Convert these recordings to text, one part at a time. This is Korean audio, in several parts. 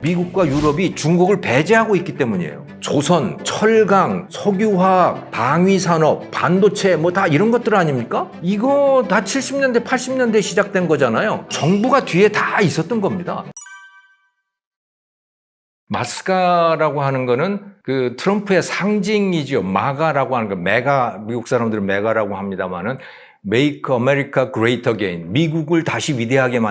미국과 유럽이 중국을 배제하고 있기 때문이에요. 조선, 철강, 석유화학, 방위산업, 반도체 뭐 다 이런 것들 아닙니까? 이거 다 70년대, 80년대 시작된 거잖아요. 정부가 뒤에 다 있었던 겁니다. 마스카라고 하는 거는 그 트럼프의 상징이죠. 마가라고 하는 거, 메가, 미국 사람들은 메가라고 합니다만은 Make America Great Again. 미국을 다시 위대하게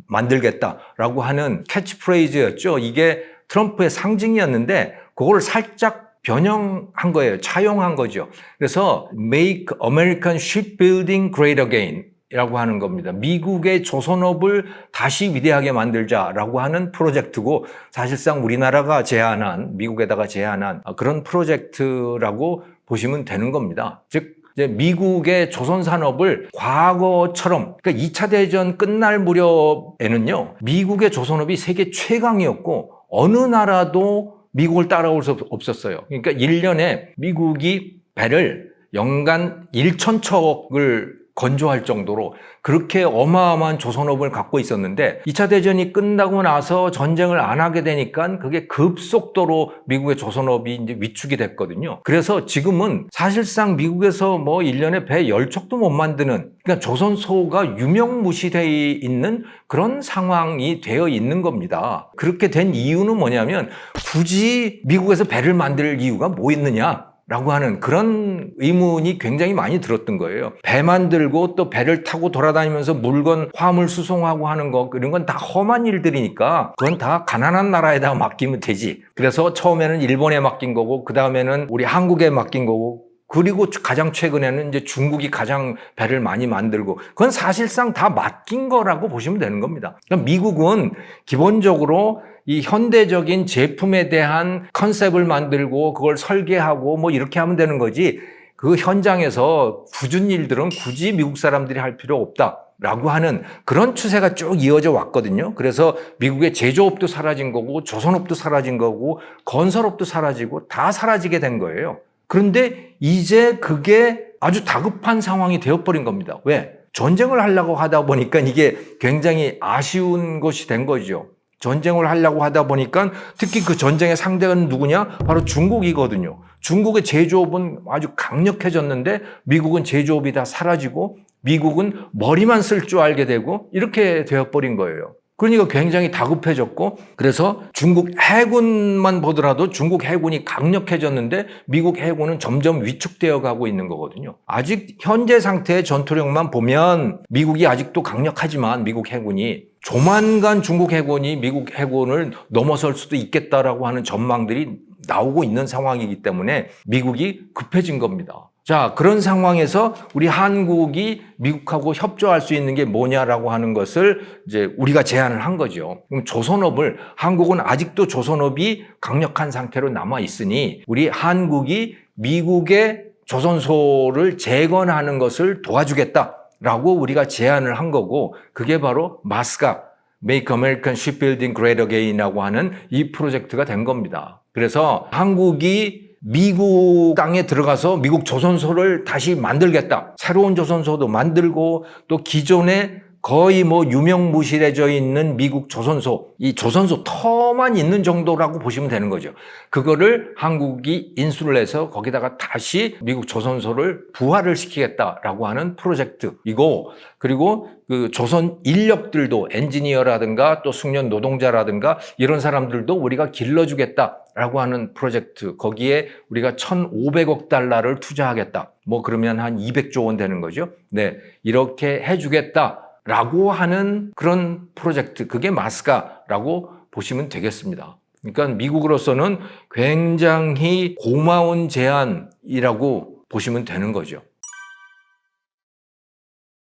만들겠다라고 하는 캐치프레이즈였죠. 이게 트럼프의 상징이었는데 그걸 살짝 변형한 거예요. 차용한 거죠. 그래서 Make American Shipbuilding Great Again 이라고 하는 겁니다. 미국의 조선업을 다시 위대하게 만들자라고 하는 프로젝트고 사실상 우리나라가 제안한, 미국에다가 제안한 그런 프로젝트라고 보시면 되는 겁니다. 즉 이제 미국의 조선 산업을 과거처럼, 그러니까 2차 대전 끝날 무렵에는요, 미국의 조선업이 세계 최강이었고 어느 나라도 미국을 따라올 수 없었어요. 그러니까 1년에 미국이 배를 연간 1,000척을 건조할 정도로 그렇게 어마어마한 조선업을 갖고 있었는데 2차 대전이 끝나고 나서 전쟁을 안 하게 되니까 그게 급속도로 미국의 조선업이 이제 위축이 됐거든요. 그래서 지금은 사실상 미국에서 뭐 1년에 배 10척도 못 만드는, 그러니까 조선소가 유명무실해 있는 그런 상황이 되어 있는 겁니다. 그렇게 된 이유는 뭐냐면 굳이 미국에서 배를 만들 이유가 뭐 있느냐? 라고 하는 그런 의문이 굉장히 많이 들었던 거예요. 배 만들고 또 배를 타고 돌아다니면서 물건, 화물 수송하고 하는 거, 이런 건 다 험한 일들이니까 그건 다 가난한 나라에다 맡기면 되지. 그래서 처음에는 일본에 맡긴 거고, 그 다음에는 우리 한국에 맡긴 거고, 그리고 가장 최근에는 이제 중국이 가장 배를 많이 만들고, 그건 사실상 다 맡긴 거라고 보시면 되는 겁니다. 그러니까 미국은 기본적으로 이 현대적인 제품에 대한 컨셉을 만들고 그걸 설계하고 뭐 이렇게 하면 되는 거지, 그 현장에서 굳은 일들은 굳이 미국 사람들이 할 필요 없다라고 하는 그런 추세가 쭉 이어져 왔거든요. 그래서 미국의 제조업도 사라진 거고 조선업도 사라진 거고 건설업도 사라지고 다 사라지게 된 거예요. 그런데 이제 그게 아주 다급한 상황이 되어버린 겁니다. 왜? 전쟁을 하려고 하다 보니까 이게 굉장히 아쉬운 것이 된 거죠. 전쟁을 하려고 하다 보니까 특히 그 전쟁의 상대는 누구냐? 바로 중국이거든요. 중국의 제조업은 아주 강력해졌는데 미국은 제조업이 다 사라지고 미국은 머리만 쓸 줄 알게 되고 이렇게 되어버린 거예요. 그러니까 굉장히 다급해졌고, 그래서 중국 해군만 보더라도 중국 해군이 강력해졌는데 미국 해군은 점점 위축되어 가고 있는 거거든요. 아직 현재 상태의 전투력만 보면 미국이 아직도 강력하지만 미국 해군이 조만간 중국 해군이 미국 해군을 넘어설 수도 있겠다라고 하는 전망들이 나오고 있는 상황이기 때문에 미국이 급해진 겁니다. 자, 그런 상황에서 우리 한국이 미국하고 협조할 수 있는 게 뭐냐라고 하는 것을 이제 우리가 제안을 한 거죠. 그럼 조선업을, 한국은 아직도 조선업이 강력한 상태로 남아 있으니 우리 한국이 미국의 조선소를 재건하는 것을 도와주겠다라고 우리가 제안을 한 거고, 그게 바로 마스카, Make American Shipbuilding Great Again이라고 하는 이 프로젝트가 된 겁니다. 그래서 한국이 미국 땅에 들어가서 미국 조선소를 다시 만들겠다. 새로운 조선소도 만들고 또 기존에 거의 뭐 유명무실해져 있는 미국 조선소, 이 조선소 터만 있는 정도라고 보시면 되는 거죠. 그거를 한국이 인수를 해서 거기다가 다시 미국 조선소를 부활을 시키겠다라고 하는 프로젝트이고, 그리고 그 조선 인력들도 엔지니어라든가 또 숙련 노동자라든가 이런 사람들도 우리가 길러주겠다라고 하는 프로젝트, 거기에 우리가 1,500억 달러를 투자하겠다. 뭐 그러면 한 200조 원 되는 거죠. 네, 이렇게 해주겠다 라고 하는 그런 프로젝트, 그게 마스카라고 보시면 되겠습니다. 그러니까 미국으로서는 굉장히 고마운 제안이라고 보시면 되는 거죠.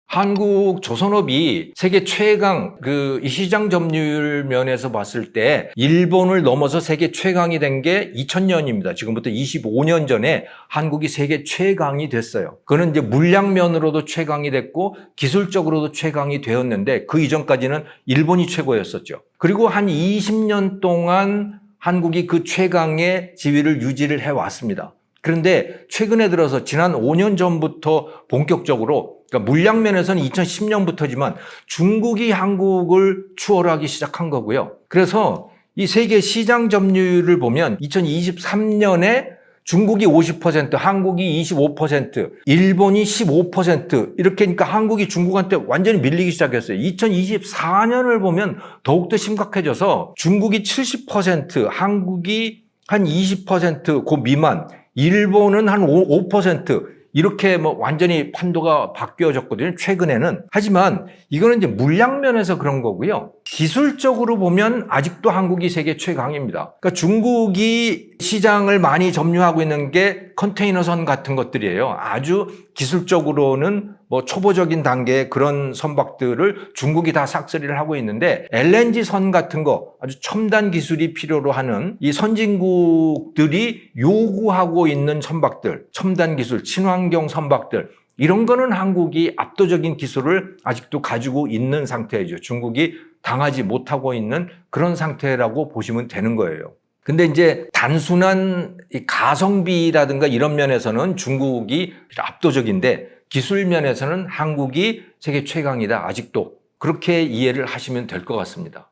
한국 조선업이 세계 최강, 이 시장 점유율 면에서 봤을 때 일본을 넘어서 세계 최강이 된 게 2000년입니다. 지금부터 25년 전에 한국이 세계 최강이 됐어요. 그거는 이제 물량면으로도 최강이 됐고 기술적으로도 최강이 되었는데 그 이전까지는 일본이 최고였었죠. 그리고 한 20년 동안 한국이 그 최강의 지위를 유지를 해왔습니다. 그런데 최근에 들어서 지난 5년 전부터 본격적으로, 그러니까 물량면에서는 2010년부터지만 중국이 한국을 추월하기 시작한 거고요. 그래서 이 세계 시장 점유율을 보면 2023년에 중국이 50%, 한국이 25%, 일본이 15% 이렇게 하니까 한국이 중국한테 완전히 밀리기 시작했어요. 2024년을 보면 더욱더 심각해져서 중국이 70%, 한국이 한 20% 그 미만, 일본은 한 5% 이렇게 뭐 완전히 판도가 바뀌어졌거든요. 최근에는. 하지만 이거는 이제 물량면에서 그런 거고요. 기술적으로 보면 아직도 한국이 세계 최강입니다. 그러니까 중국이 시장을 많이 점유하고 있는 게 컨테이너선 같은 것들이에요. 아주 기술적으로는 뭐 초보적인 단계의 그런 선박들을 중국이 다 싹쓸이를 하고 있는데 LNG 선 같은 거 아주 첨단 기술이 필요로 하는 이 선진국들이 요구하고 있는 선박들, 첨단 기술, 친환경 선박들 이런 거는 한국이 압도적인 기술을 아직도 가지고 있는 상태이죠. 중국이 당하지 못하고 있는 그런 상태라고 보시면 되는 거예요. 근데 이제 단순한 가성비라든가 이런 면에서는 중국이 압도적인데 기술 면에서는 한국이 세계 최강이다. 아직도. 그렇게 이해를 하시면 될 것 같습니다.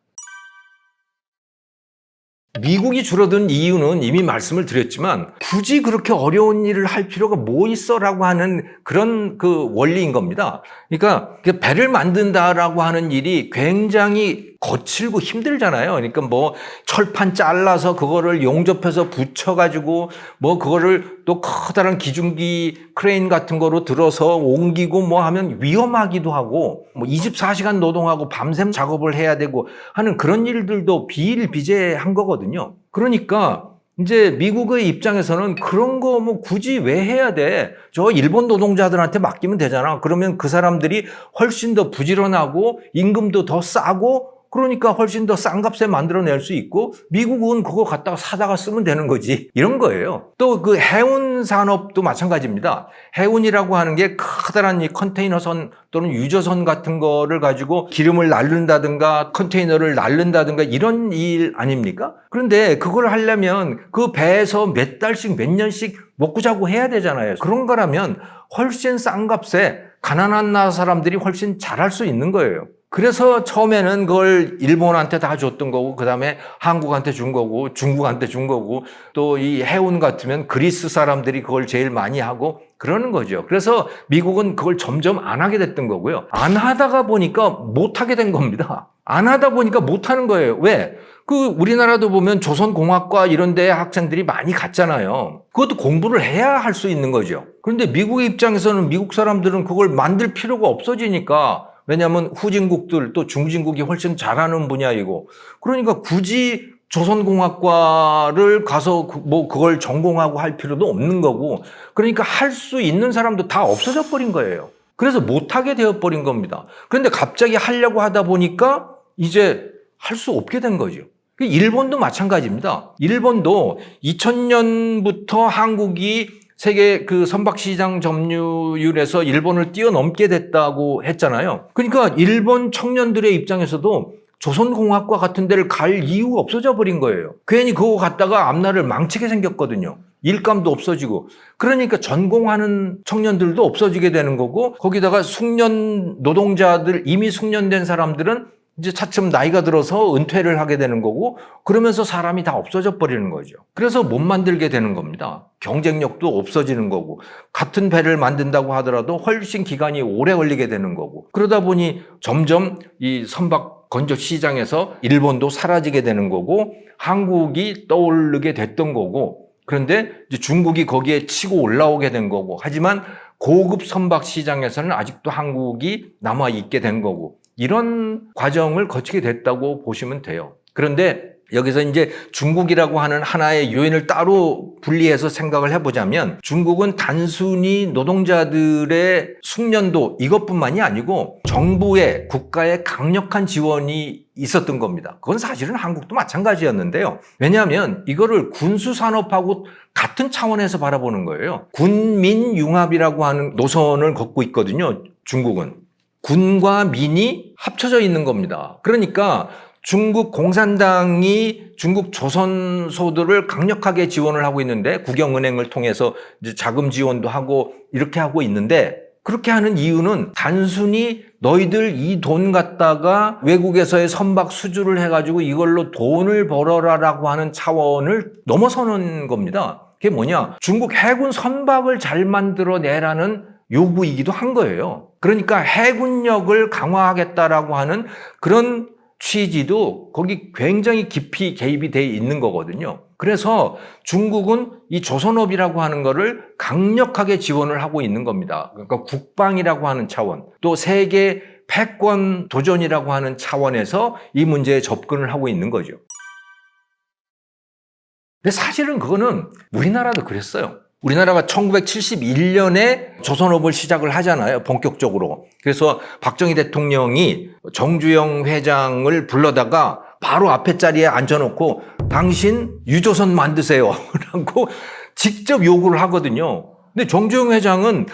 미국이 줄어든 이유는 이미 말씀을 드렸지만 굳이 그렇게 어려운 일을 할 필요가 뭐 있어라고 하는 그런 그 원리인 겁니다. 그러니까 배를 만든다라고 하는 일이 굉장히 거칠고 힘들잖아요. 그러니까 뭐 철판 잘라서 그거를 용접해서 붙여가지고 뭐 그거를 또 커다란 기중기 크레인 같은 거로 들어서 옮기고 뭐 하면 위험하기도 하고 뭐 24시간 노동하고 밤샘 작업을 해야 되고 하는 그런 일들도 비일비재한 거거든요. 그러니까 이제 미국의 입장에서는 그런 거 뭐 굳이 왜 해야 돼? 저 일본 노동자들한테 맡기면 되잖아. 그러면 그 사람들이 훨씬 더 부지런하고 임금도 더 싸고 그러니까 훨씬 더 싼 값에 만들어낼 수 있고 미국은 그거 갖다가 사다가 쓰면 되는 거지. 이런 거예요. 또 그 해운 산업도 마찬가지입니다. 해운이라고 하는 게 커다란 이 컨테이너선 또는 유조선 같은 거를 가지고 기름을 날른다든가 컨테이너를 날른다든가 이런 일 아닙니까? 그런데 그걸 하려면 그 배에서 몇 달씩 몇 년씩 먹고 자고 해야 되잖아요. 그런 거라면 훨씬 싼 값에 가난한 나라 사람들이 훨씬 잘할 수 있는 거예요. 그래서 처음에는 그걸 일본한테 다 줬던 거고 그다음에 한국한테 준 거고 중국한테 준 거고 또 이 해운 같으면 그리스 사람들이 그걸 제일 많이 하고 그러는 거죠. 그래서 미국은 그걸 점점 안 하게 됐던 거고요. 안 하다가 보니까 못 하게 된 겁니다. 안 하다 보니까 못 하는 거예요. 왜? 그 우리나라도 보면 조선공학과 이런 데 학생들이 많이 갔잖아요. 그것도 공부를 해야 할 수 있는 거죠. 그런데 미국의 입장에서는 미국 사람들은 그걸 만들 필요가 없어지니까 왜냐하면 후진국들 또 중진국이 훨씬 잘하는 분야이고 그러니까 굳이 조선공학과를 가서 뭐 그걸 전공하고 할 필요도 없는 거고 그러니까 할 수 있는 사람도 다 없어져 버린 거예요. 그래서 못하게 되어버린 겁니다. 그런데 갑자기 하려고 하다 보니까 이제 할 수 없게 된 거죠. 일본도 마찬가지입니다. 일본도 2000년부터 한국이 세계 그 선박시장 점유율에서 일본을 뛰어넘게 됐다고 했잖아요. 그러니까 일본 청년들의 입장에서도 조선공학과 같은 데를 갈 이유가 없어져 버린 거예요. 괜히 그거 갔다가 앞날을 망치게 생겼거든요. 일감도 없어지고. 그러니까 전공하는 청년들도 없어지게 되는 거고 거기다가 숙련 노동자들 이미 숙련된 사람들은 이제 차츰 나이가 들어서 은퇴를 하게 되는 거고 그러면서 사람이 다 없어져 버리는 거죠. 그래서 못 만들게 되는 겁니다. 경쟁력도 없어지는 거고 같은 배를 만든다고 하더라도 훨씬 기간이 오래 걸리게 되는 거고 그러다 보니 점점 이 선박 건조 시장에서 일본도 사라지게 되는 거고 한국이 떠오르게 됐던 거고 그런데 이제 중국이 거기에 치고 올라오게 된 거고 하지만 고급 선박 시장에서는 아직도 한국이 남아 있게 된 거고 이런 과정을 거치게 됐다고 보시면 돼요. 그런데 여기서 이제 중국이라고 하는 하나의 요인을 따로 분리해서 생각을 해보자면 중국은 단순히 노동자들의 숙련도 이것뿐만이 아니고 정부의 국가의 강력한 지원이 있었던 겁니다. 그건 사실은 한국도 마찬가지였는데요. 왜냐하면 이거를 군수산업하고 같은 차원에서 바라보는 거예요. 군민융합이라고 하는 노선을 걷고 있거든요. 중국은. 군과 민이 합쳐져 있는 겁니다. 그러니까 중국 공산당이 중국 조선소들을 강력하게 지원을 하고 있는데 국영은행을 통해서 이제 자금 지원도 하고 이렇게 하고 있는데 그렇게 하는 이유는 단순히 너희들 이 돈 갖다가 외국에서의 선박 수주를 해가지고 이걸로 돈을 벌어라라고 하는 차원을 넘어서는 겁니다. 그게 뭐냐? 중국 해군 선박을 잘 만들어내라는 요구이기도 한 거예요. 그러니까 해군력을 강화하겠다라고 하는 그런 취지도 거기 굉장히 깊이 개입이 돼 있는 거거든요. 그래서 중국은 이 조선업이라고 하는 거를 강력하게 지원을 하고 있는 겁니다. 그러니까 국방이라고 하는 차원, 또 세계 패권 도전이라고 하는 차원에서 이 문제에 접근을 하고 있는 거죠. 근데 사실은 그거는 우리나라도 그랬어요. 우리나라가 1971년에 조선업을 시작을 하잖아요. 본격적으로. 그래서 박정희 대통령이 정주영 회장을 불러다가 바로 앞에 자리에 앉혀놓고 당신 유조선 만드세요 라고 직접 요구를 하거든요. 근데 정주영 회장은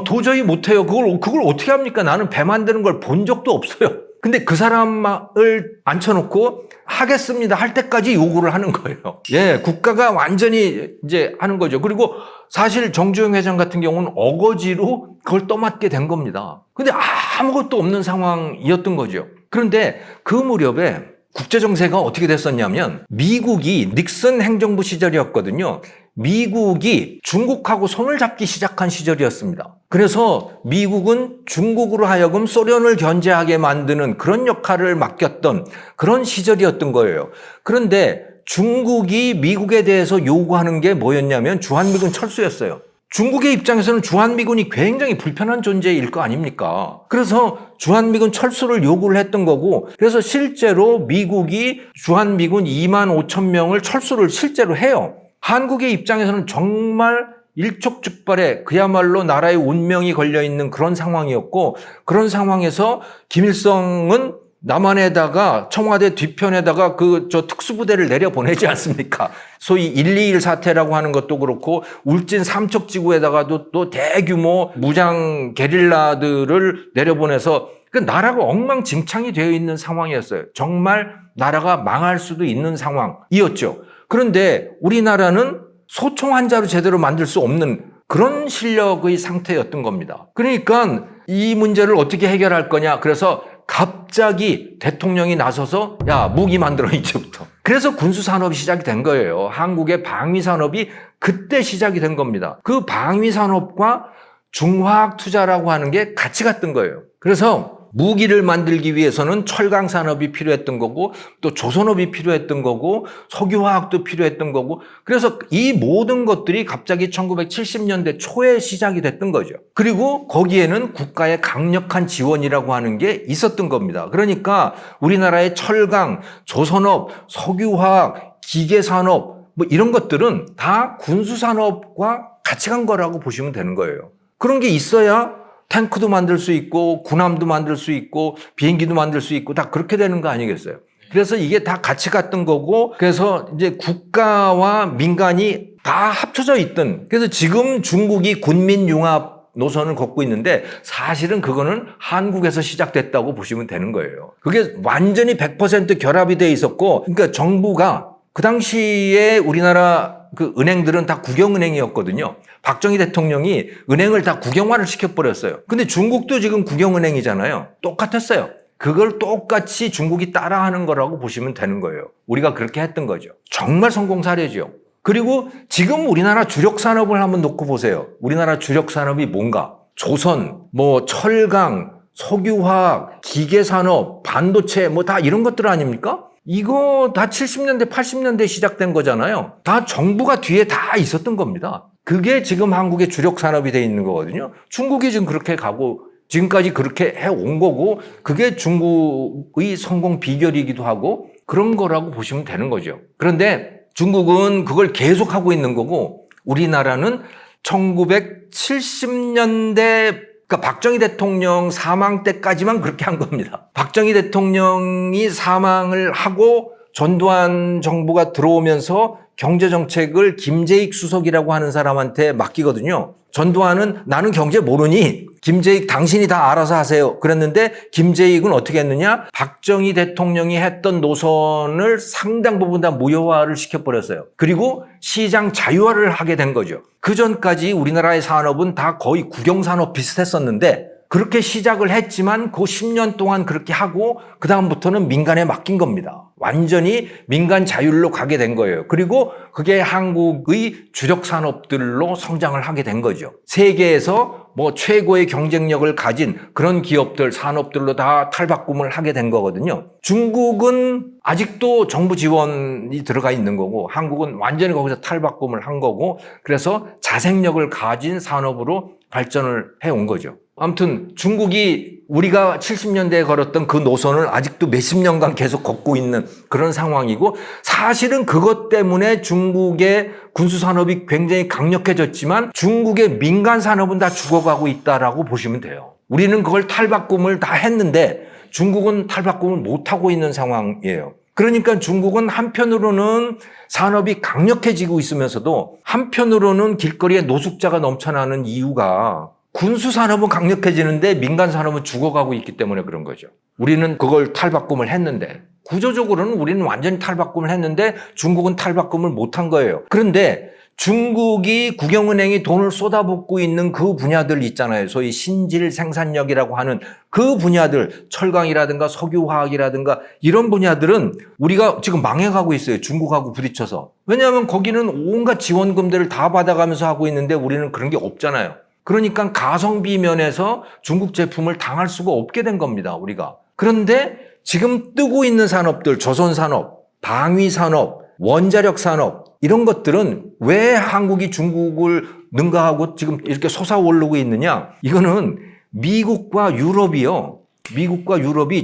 도저히 못해요. 그걸 어떻게 합니까? 나는 배 만드는 걸 본 적도 없어요. 근데 그 사람을 앉혀놓고 하겠습니다 할 때까지 요구를 하는 거예요. 예, 국가가 완전히 이제 하는 거죠. 그리고 사실 정주영 회장 같은 경우는 어거지로 그걸 떠맡게 된 겁니다. 근데 아무것도 없는 상황이었던 거죠. 그런데 그 무렵에 국제정세가 어떻게 됐었냐면 미국이 닉슨 행정부 시절이었거든요. 미국이 중국하고 손을 잡기 시작한 시절이었습니다. 그래서 미국은 중국으로 하여금 소련을 견제하게 만드는 그런 역할을 맡겼던 그런 시절이었던 거예요. 그런데 중국이 미국에 대해서 요구하는 게 뭐였냐면 주한미군 철수였어요. 중국의 입장에서는 주한미군이 굉장히 불편한 존재일 거 아닙니까? 그래서 주한미군 철수를 요구를 했던 거고, 그래서 실제로 미국이 주한미군 2만 5천 명을 철수를 실제로 해요. 한국의 입장에서는 정말 일촉즉발의 그야말로 나라의 운명이 걸려있는 그런 상황이었고, 그런 상황에서 김일성은 남한에다가 청와대 뒤편에다가 특수부대를 내려보내지 않습니까? 소위 121 사태라고 하는 것도 그렇고 울진 삼척지구에다가도 또 대규모 무장 게릴라들을 내려보내서 그 나라가 엉망진창이 되어 있는 상황이었어요. 정말 나라가 망할 수도 있는 상황이었죠. 그런데 우리나라는 소총 한 자루 제대로 만들 수 없는 그런 실력의 상태였던 겁니다. 그러니까 이 문제를 어떻게 해결할 거냐. 그래서 갑자기 대통령이 나서서 야, 무기 만들어 이제부터. 그래서 군수산업이 시작이 된 거예요. 한국의 방위산업이 그때 시작이 된 겁니다. 그 방위산업과 중화학 투자라고 하는 게 같이 갔던 거예요. 그래서 무기를 만들기 위해서는 철강 산업이 필요했던 거고 또 조선업이 필요했던 거고 석유화학도 필요했던 거고 그래서 이 모든 것들이 갑자기 1970년대 초에 시작이 됐던 거죠. 그리고 거기에는 국가의 강력한 지원이라고 하는 게 있었던 겁니다. 그러니까 우리나라의 철강, 조선업, 석유화학, 기계산업 뭐 이런 것들은 다 군수산업과 같이 간 거라고 보시면 되는 거예요. 그런 게 있어야 탱크도 만들 수 있고 군함도 만들 수 있고 비행기도 만들 수 있고 다 그렇게 되는 거 아니겠어요? 그래서 이게 다 같이 갔던 거고 그래서 이제 국가와 민간이 다 합쳐져 있던 그래서 지금 중국이 군민융합 노선을 걷고 있는데 사실은 그거는 한국에서 시작됐다고 보시면 되는 거예요. 그게 완전히 100% 결합이 돼 있었고 그러니까 정부가 그 당시에 우리나라 그 은행들은 다 국영은행이었거든요. 박정희 대통령이 은행을 다 국영화를 시켜버렸어요. 근데 중국도 지금 국영은행이잖아요. 똑같았어요. 그걸 똑같이 중국이 따라하는 거라고 보시면 되는 거예요. 우리가 그렇게 했던 거죠. 정말 성공 사례죠. 그리고 지금 우리나라 주력 산업을 한번 놓고 보세요. 우리나라 주력 산업이 뭔가? 조선, 철강, 석유화학, 기계산업, 반도체 다 이런 것들 아닙니까? 이거 다 70년대, 80년대 시작된 거잖아요. 다 정부가 뒤에 다 있었던 겁니다. 그게 지금 한국의 주력 산업이 돼 있는 거거든요. 중국이 지금 그렇게 가고 지금까지 그렇게 해온 거고 그게 중국의 성공 비결이기도 하고 그런 거라고 보시면 되는 거죠. 그런데 중국은 그걸 계속하고 있는 거고 우리나라는 1970년대 그러니까 박정희 대통령 사망 때까지만 그렇게 한 겁니다. 박정희 대통령이 사망을 하고 전두환 정부가 들어오면서 경제정책을 김재익 수석이라고 하는 사람한테 맡기거든요. 전두환은 나는 경제 모르니 김재익 당신이 다 알아서 하세요. 그랬는데 김재익은 어떻게 했느냐? 박정희 대통령이 했던 노선을 상당 부분 다 무효화를 시켜버렸어요. 그리고 시장 자유화를 하게 된 거죠. 그 전까지 우리나라의 산업은 다 거의 국영산업 비슷했었는데 그렇게 시작을 했지만 그 10년 동안 그렇게 하고 그다음부터는 민간에 맡긴 겁니다. 완전히 민간 자율로 가게 된 거예요. 그리고 그게 한국의 주력 산업들로 성장을 하게 된 거죠. 세계에서 뭐 최고의 경쟁력을 가진 그런 기업들, 산업들로 다 탈바꿈을 하게 된 거거든요. 중국은 아직도 정부 지원이 들어가 있는 거고 한국은 완전히 거기서 탈바꿈을 한 거고 그래서 자생력을 가진 산업으로 발전을 해온 거죠. 아무튼 중국이 우리가 70년대에 걸었던 그 노선을 아직도 몇십 년간 계속 걷고 있는 그런 상황이고 사실은 그것 때문에 중국의 군수산업이 굉장히 강력해졌지만 중국의 민간산업은 다 죽어가고 있다라고 보시면 돼요. 우리는 그걸 탈바꿈을 다 했는데 중국은 탈바꿈을 못하고 있는 상황이에요. 그러니까 중국은 한편으로는 산업이 강력해지고 있으면서도 한편으로는 길거리에 노숙자가 넘쳐나는 이유가 군수산업은 강력해지는데 민간산업은 죽어가고 있기 때문에 그런 거죠. 우리는 그걸 탈바꿈을 했는데 구조적으로는 우리는 완전히 탈바꿈을 했는데 중국은 탈바꿈을 못한 거예요. 그런데 중국이 국영은행이 돈을 쏟아붓고 있는 그 분야들 있잖아요. 소위 신질 생산력이라고 하는 그 분야들, 철강이라든가 석유화학이라든가 이런 분야들은 우리가 지금 망해가고 있어요. 중국하고 부딪혀서. 왜냐하면 거기는 온갖 지원금들을 다 받아가면서 하고 있는데 우리는 그런 게 없잖아요. 그러니까 가성비 면에서 중국 제품을 당할 수가 없게 된 겁니다, 우리가. 그런데 지금 뜨고 있는 산업들, 조선산업, 방위산업, 원자력산업 이런 것들은 왜 한국이 중국을 능가하고 지금 이렇게 솟아오르고 있느냐? 이거는 미국과 유럽이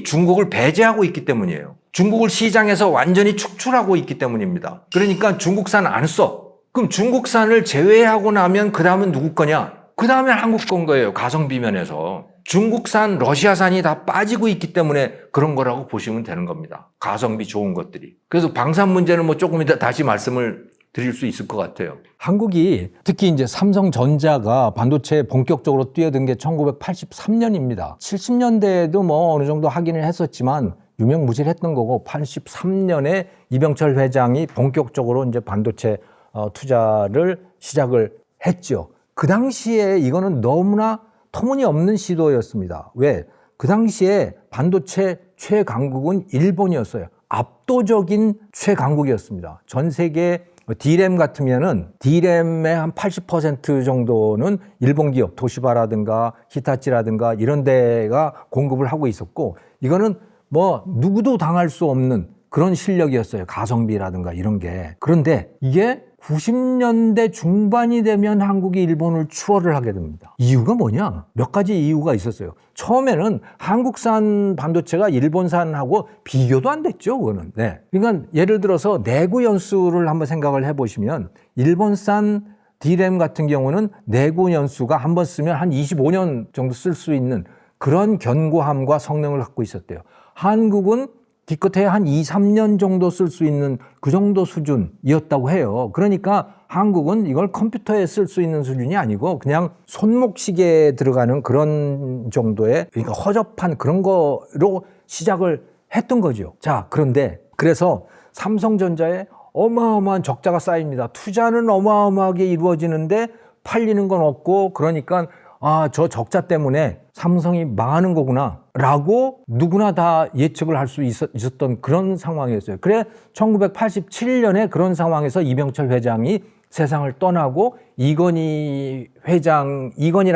중국을 배제하고 있기 때문이에요. 중국을 시장에서 완전히 축출하고 있기 때문입니다. 그러니까 중국산 안 써. 그럼 중국산을 제외하고 나면 그 다음은 누구 거냐? 그 다음에 한국 건 거예요. 가성비 면에서. 중국산, 러시아산이 다 빠지고 있기 때문에 그런 거라고 보시면 되는 겁니다. 가성비 좋은 것들이. 그래서 방산 문제는 뭐 조금 이따 다시 말씀을 드릴 수 있을 것 같아요. 한국이 특히 이제 삼성전자가 반도체에 본격적으로 뛰어든 게 1983년입니다. 70년대에도 뭐 어느 정도 하기는 했었지만 유명무실했던 거고 83년에 이병철 회장이 본격적으로 이제 반도체 투자를 시작을 했죠. 그 당시에 이거는 너무나 터무니없는 시도였습니다. 왜? 그 당시에 반도체 최강국은 일본이었어요. 압도적인 최강국이었습니다. 전 세계 D램 같으면은 D램의 한 80% 정도는 일본 기업, 도시바라든가 히타치라든가 이런 데가 공급을 하고 있었고 이거는 뭐 누구도 당할 수 없는 그런 실력이었어요. 가성비라든가 이런 게. 그런데 이게 90년대 중반이 되면 한국이 일본을 추월을 하게 됩니다. 이유가 뭐냐? 몇 가지 이유가 있었어요. 처음에는 한국산 반도체가 일본산하고 비교도 안 됐죠, 그거는. 네. 그러니까 예를 들어서 내구 연수를 한번 생각을 해보시면 일본산 D램 같은 경우는 내구 연수가 한번 쓰면 한 25년 정도 쓸 수 있는 그런 견고함과 성능을 갖고 있었대요. 한국은 기껏해야 한 2, 3년 정도 쓸 수 있는 그 정도 수준이었다고 해요. 그러니까 한국은 이걸 컴퓨터에 쓸 수 있는 수준이 아니고 그냥 손목시계에 들어가는 그런 정도의 그러니까 허접한 그런 거로 시작을 했던 거죠. 자, 그런데 그래서 삼성전자에 어마어마한 적자가 쌓입니다. 투자는 어마어마하게 이루어지는데 팔리는 건 없고 그러니까 저 적자 때문에 삼성이 망하는 거구나 라고 누구나 다 예측을 할 수 있었던 그런 상황이었어요. 그래 1987년에 그런 상황에서 이병철 회장이 세상을 떠나고 이건희라는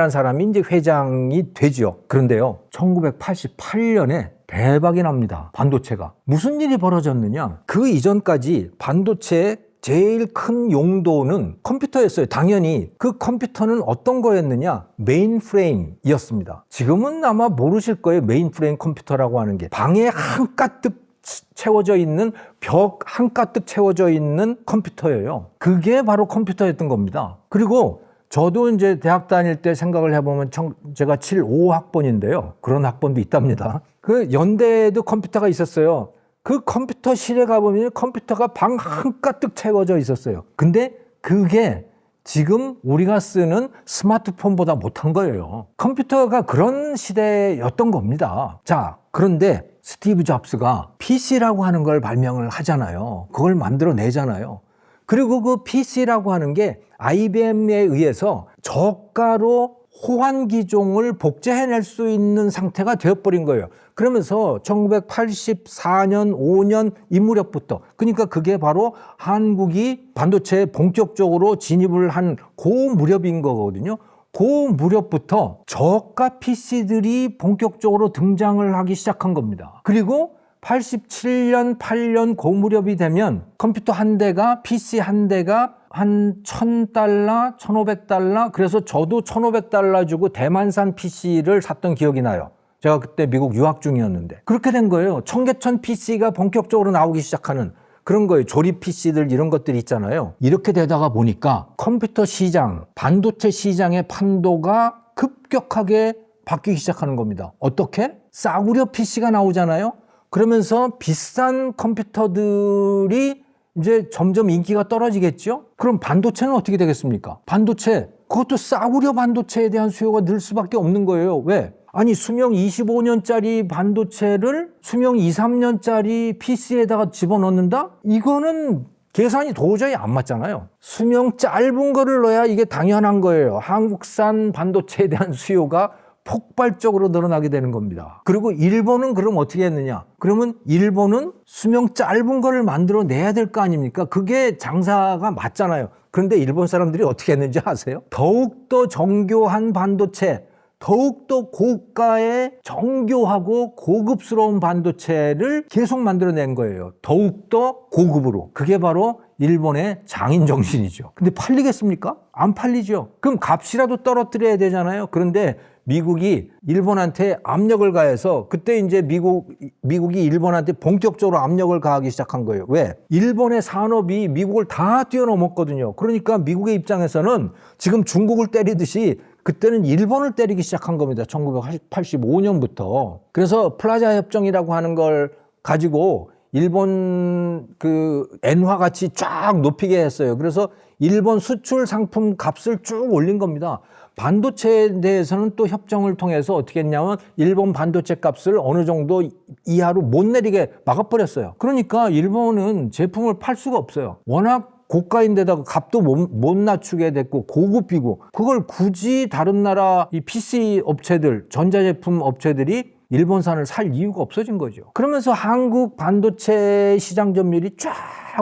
사람이 이제 회장이 되죠. 그런데요, 1988년에 대박이 납니다. 반도체가. 무슨 일이 벌어졌느냐? 그 이전까지 반도체의 제일 큰 용도는 컴퓨터였어요. 당연히 그 컴퓨터는 어떤 거였느냐? 메인프레임이었습니다. 지금은 아마 모르실 거예요. 메인프레임 컴퓨터라고 하는 게 방에 한가득 채워져 있는 벽 한가득 채워져 있는 컴퓨터예요. 그게 바로 컴퓨터였던 겁니다. 그리고 저도 이제 대학 다닐 때 생각을 해보면 제가 75학번인데요. 그런 학번도 있답니다. 그 연대에도 컴퓨터가 있었어요. 그 컴퓨터실에 가보면 컴퓨터가 방 한가득 채워져 있었어요. 근데 그게 지금 우리가 쓰는 스마트폰보다 못한 거예요. 컴퓨터가 그런 시대였던 겁니다. 자, 그런데 스티브 잡스가 PC라고 하는 걸 발명을 하잖아요. 그걸 만들어내잖아요. 그리고 그 PC라고 하는 게 IBM에 의해서 저가로 호환기종을 복제해낼 수 있는 상태가 되어버린 거예요. 그러면서 1984년, 5년 이 무렵부터, 그러니까 그게 바로 한국이 반도체에 본격적으로 진입을 한 그 무렵인 거거든요. 그 무렵부터 저가 PC들이 본격적으로 등장을 하기 시작한 겁니다. 그리고 87년, 8년 그 무렵이 되면 컴퓨터 한 대가, PC 한 대가 한 $1,000, $1,500, 그래서 저도 $1,500 주고 대만산 PC를 샀던 기억이 나요. 제가 그때 미국 유학 중이었는데. 그렇게 된 거예요. 청계천 PC가 본격적으로 나오기 시작하는 그런 거예요. 조립 PC들 이런 것들이 있잖아요. 이렇게 되다가 보니까 컴퓨터 시장, 반도체 시장의 판도가 급격하게 바뀌기 시작하는 겁니다. 어떻게? 싸구려 PC가 나오잖아요. 그러면서 비싼 컴퓨터들이 이제 점점 인기가 떨어지겠죠? 그럼 반도체는 어떻게 되겠습니까? 반도체, 그것도 싸구려 반도체에 대한 수요가 늘 수밖에 없는 거예요. 왜? 아니, 수명 25년짜리 반도체를 수명 2, 3년짜리 PC에다가 집어넣는다? 이거는 계산이 도저히 안 맞잖아요. 수명 짧은 거를 넣어야 이게 당연한 거예요. 한국산 반도체에 대한 수요가 폭발적으로 늘어나게 되는 겁니다. 그리고 일본은 그럼 어떻게 했느냐? 그러면 일본은 수명 짧은 거를 만들어내야 될 거 아닙니까? 그게 장사가 맞잖아요. 그런데 일본 사람들이 어떻게 했는지 아세요? 더욱더 정교한 반도체, 더욱더 고가의 정교하고 고급스러운 반도체를 계속 만들어낸 거예요. 더욱더 고급으로. 그게 바로 일본의 장인 정신이죠. 근데 팔리겠습니까? 안 팔리죠. 그럼 값이라도 떨어뜨려야 되잖아요. 그런데 미국이 일본한테 압력을 가해서 그때 이제 미국이 일본한테 본격적으로 압력을 가하기 시작한 거예요. 왜? 일본의 산업이 미국을 다 뛰어넘었거든요. 그러니까 미국의 입장에서는 지금 중국을 때리듯이 그때는 일본을 때리기 시작한 겁니다. 1985년부터. 그래서 플라자 협정이라고 하는 걸 가지고 일본 그 엔화 가치 쫙 높이게 했어요. 그래서 일본 수출 상품 값을 쭉 올린 겁니다. 반도체에 대해서는 또 협정을 통해서 어떻게 했냐면 일본 반도체 값을 어느 정도 이하로 못 내리게 막아버렸어요. 그러니까 일본은 제품을 팔 수가 없어요. 워낙 고가인데다가 값도 못 낮추게 됐고 고급이고, 그걸 굳이 다른 나라 이 PC 업체들, 전자제품 업체들이 일본산을 살 이유가 없어진 거죠. 그러면서 한국 반도체 시장 점유율이 쫙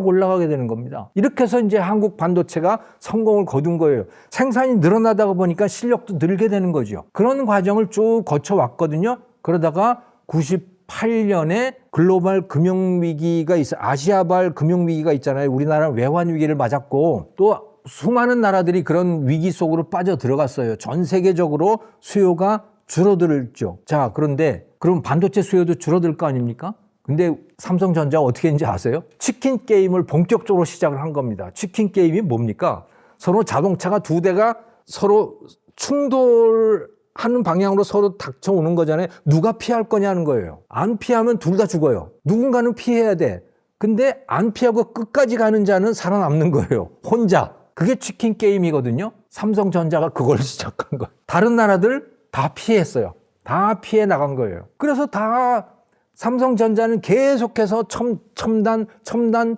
올라가게 되는 겁니다. 이렇게 해서 이제 한국 반도체가 성공을 거둔 거예요. 생산이 늘어나다가 보니까 실력도 늘게 되는 거죠. 그런 과정을 쭉 거쳐왔거든요. 그러다가 98년에 글로벌 금융위기가 있어요. 아시아발 금융위기가 있잖아요. 우리나라는 외환위기를 맞았고 또 수많은 나라들이 그런 위기 속으로 빠져 들어갔어요. 전 세계적으로 수요가 줄어들죠. 자, 그런데 그럼 반도체 수요도 줄어들 거 아닙니까? 근데 삼성전자가 어떻게 했는지 아세요? 치킨 게임을 본격적으로 시작을 한 겁니다. 치킨 게임이 뭡니까? 서로 자동차가 두 대가 서로 충돌하는 방향으로 서로 닥쳐오는 거잖아요. 누가 피할 거냐는 거예요. 안 피하면 둘 다 죽어요. 누군가는 피해야 돼. 근데 안 피하고 끝까지 가는 자는 살아남는 거예요. 혼자. 그게 치킨 게임이거든요. 삼성전자가 그걸 시작한 거예요. 다른 나라들 다 피했어요. 다 피해 나간 거예요. 그래서 다 삼성전자는 계속해서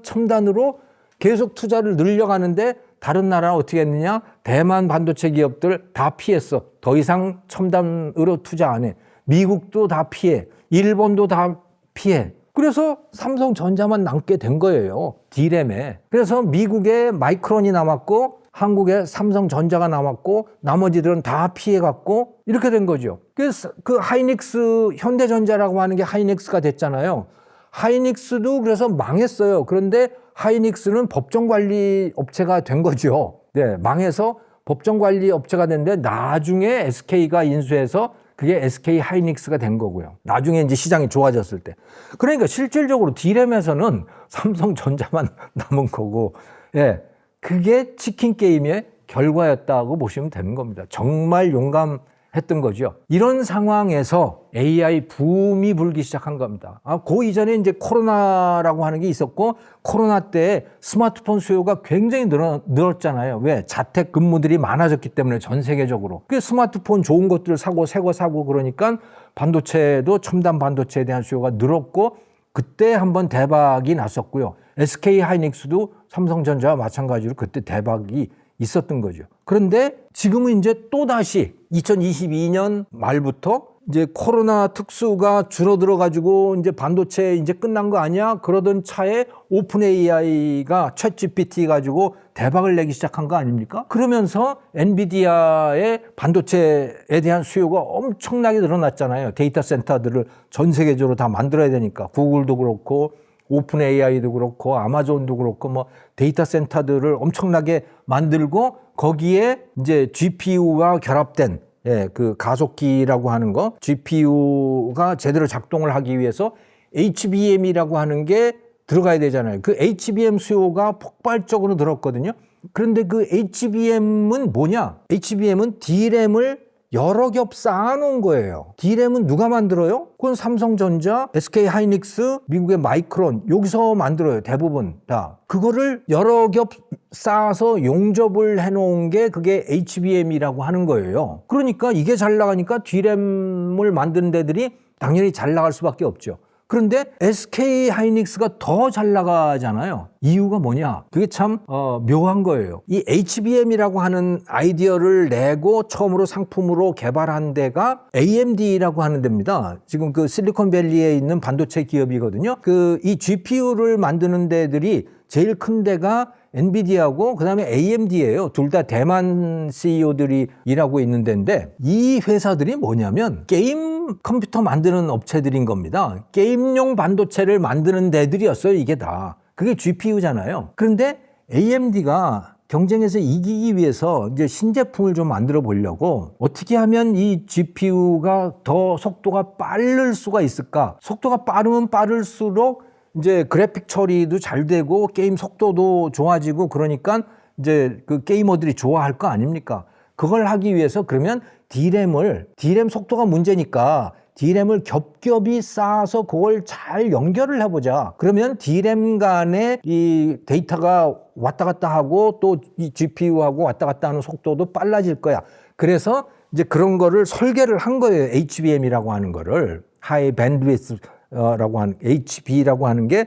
첨단으로 계속 투자를 늘려가는데 다른 나라 어떻게 했느냐? 대만 반도체 기업들 다 피했어. 더 이상 첨단으로 투자 안 해. 미국도 다 피해. 일본도 다 피해. 그래서 삼성전자만 남게 된 거예요. D램에. 그래서 미국에 마이크론이 남았고 한국에 삼성전자가 남았고 나머지들은 다 피해갔고 이렇게 된 거죠. 그래서 그 하이닉스, 현대전자라고 하는 게 하이닉스가 됐잖아요. 하이닉스도 그래서 망했어요. 그런데 하이닉스는 법정관리 업체가 된 거죠. 네, 망해서 법정관리 업체가 됐는데 나중에 SK가 인수해서 그게 SK 하이닉스가 된 거고요. 나중에 이제 시장이 좋아졌을 때. 그러니까 실질적으로 D램에서는 삼성전자만 남은 거고, 예. 그게 치킨 게임의 결과였다고 보시면 되는 겁니다. 정말 했던 거죠. 이런 상황에서 AI 붐이 불기 시작한 겁니다. 그 이전에 이제 코로나라고 하는 게 있었고, 코로나 때 스마트폰 수요가 굉장히 늘었잖아요. 왜? 자택 근무들이 많아졌기 때문에 전 세계적으로. 그 스마트폰 좋은 것들 사고 새 거 사고 그러니까 반도체도 첨단 반도체에 대한 수요가 늘었고, 그때 한번 대박이 났었고요. SK 하이닉스도 삼성전자와 마찬가지로 그때 대박이 있었던 거죠. 그런데 지금은 이제 또다시 2022년 말부터 이제 코로나 특수가 줄어들어 가지고 이제 반도체 이제 끝난 거 아니야? 그러던 차에 오픈 AI가 챗GPT 가지고 대박을 내기 시작한 거 아닙니까? 그러면서 엔비디아의 반도체에 대한 수요가 엄청나게 늘어났잖아요. 데이터 센터들을 전 세계적으로 다 만들어야 되니까. 구글도 그렇고 오픈 AI도 그렇고 아마존도 그렇고 뭐 데이터 센터들을 엄청나게 만들고 거기에 이제 GPU와 결합된 그 가속기라고 하는 거, GPU가 제대로 작동을 하기 위해서 HBM이라고 하는 게 들어가야 되잖아요. 그 HBM 수요가 폭발적으로 늘었거든요. 그런데 그 HBM은 뭐냐? HBM은 D램을 여러 겹 쌓아놓은 거예요. D램은 누가 만들어요? 그건 삼성전자, SK 하이닉스, 미국의 마이크론 여기서 만들어요. 대부분 다. 그거를 여러 겹 쌓아서 용접을 해놓은 게 그게 HBM이라고 하는 거예요. 그러니까 이게 잘 나가니까 D램을 만드는 데들이 당연히 잘 나갈 수밖에 없죠. 그런데 SK 하이닉스가 더 잘 나가잖아요. 이유가 뭐냐? 그게 참 묘한 거예요. 이 HBM이라고 하는 아이디어를 내고 처음으로 상품으로 개발한 데가 AMD라고 하는 데입니다. 지금 그 실리콘밸리에 있는 반도체 기업이거든요. 이 GPU를 만드는 데들이 제일 큰 데가 엔비디아고 그다음에 AMD예요. 둘 다 대만 CEO들이 일하고 있는 데인데 이 회사들이 뭐냐면 게임 컴퓨터 만드는 업체들인 겁니다. 게임용 반도체를 만드는 데들이었어요. 이게 다. 그게 GPU잖아요. 그런데 AMD가 경쟁에서 이기기 위해서 이제 신제품을 좀 만들어 보려고 어떻게 하면 이 GPU가 더 속도가 빠를 수가 있을까? 속도가 빠르면 빠를수록 이제 그래픽 처리도 잘 되고 게임 속도도 좋아지고 그러니까 이제 그 게이머들이 좋아할 거 아닙니까? 그걸 하기 위해서 그러면 D램 속도가 문제니까 D램을 겹겹이 쌓아서 그걸 잘 연결을 해보자. 그러면 D램 간에 이 데이터가 왔다 갔다 하고 또 이 GPU하고 왔다 갔다 하는 속도도 빨라질 거야. 그래서 이제 그런 거를 설계를 한 거예요. HBM이라고 하는 거를. 하이 밴드위스라고 하는 HB라고 하는 게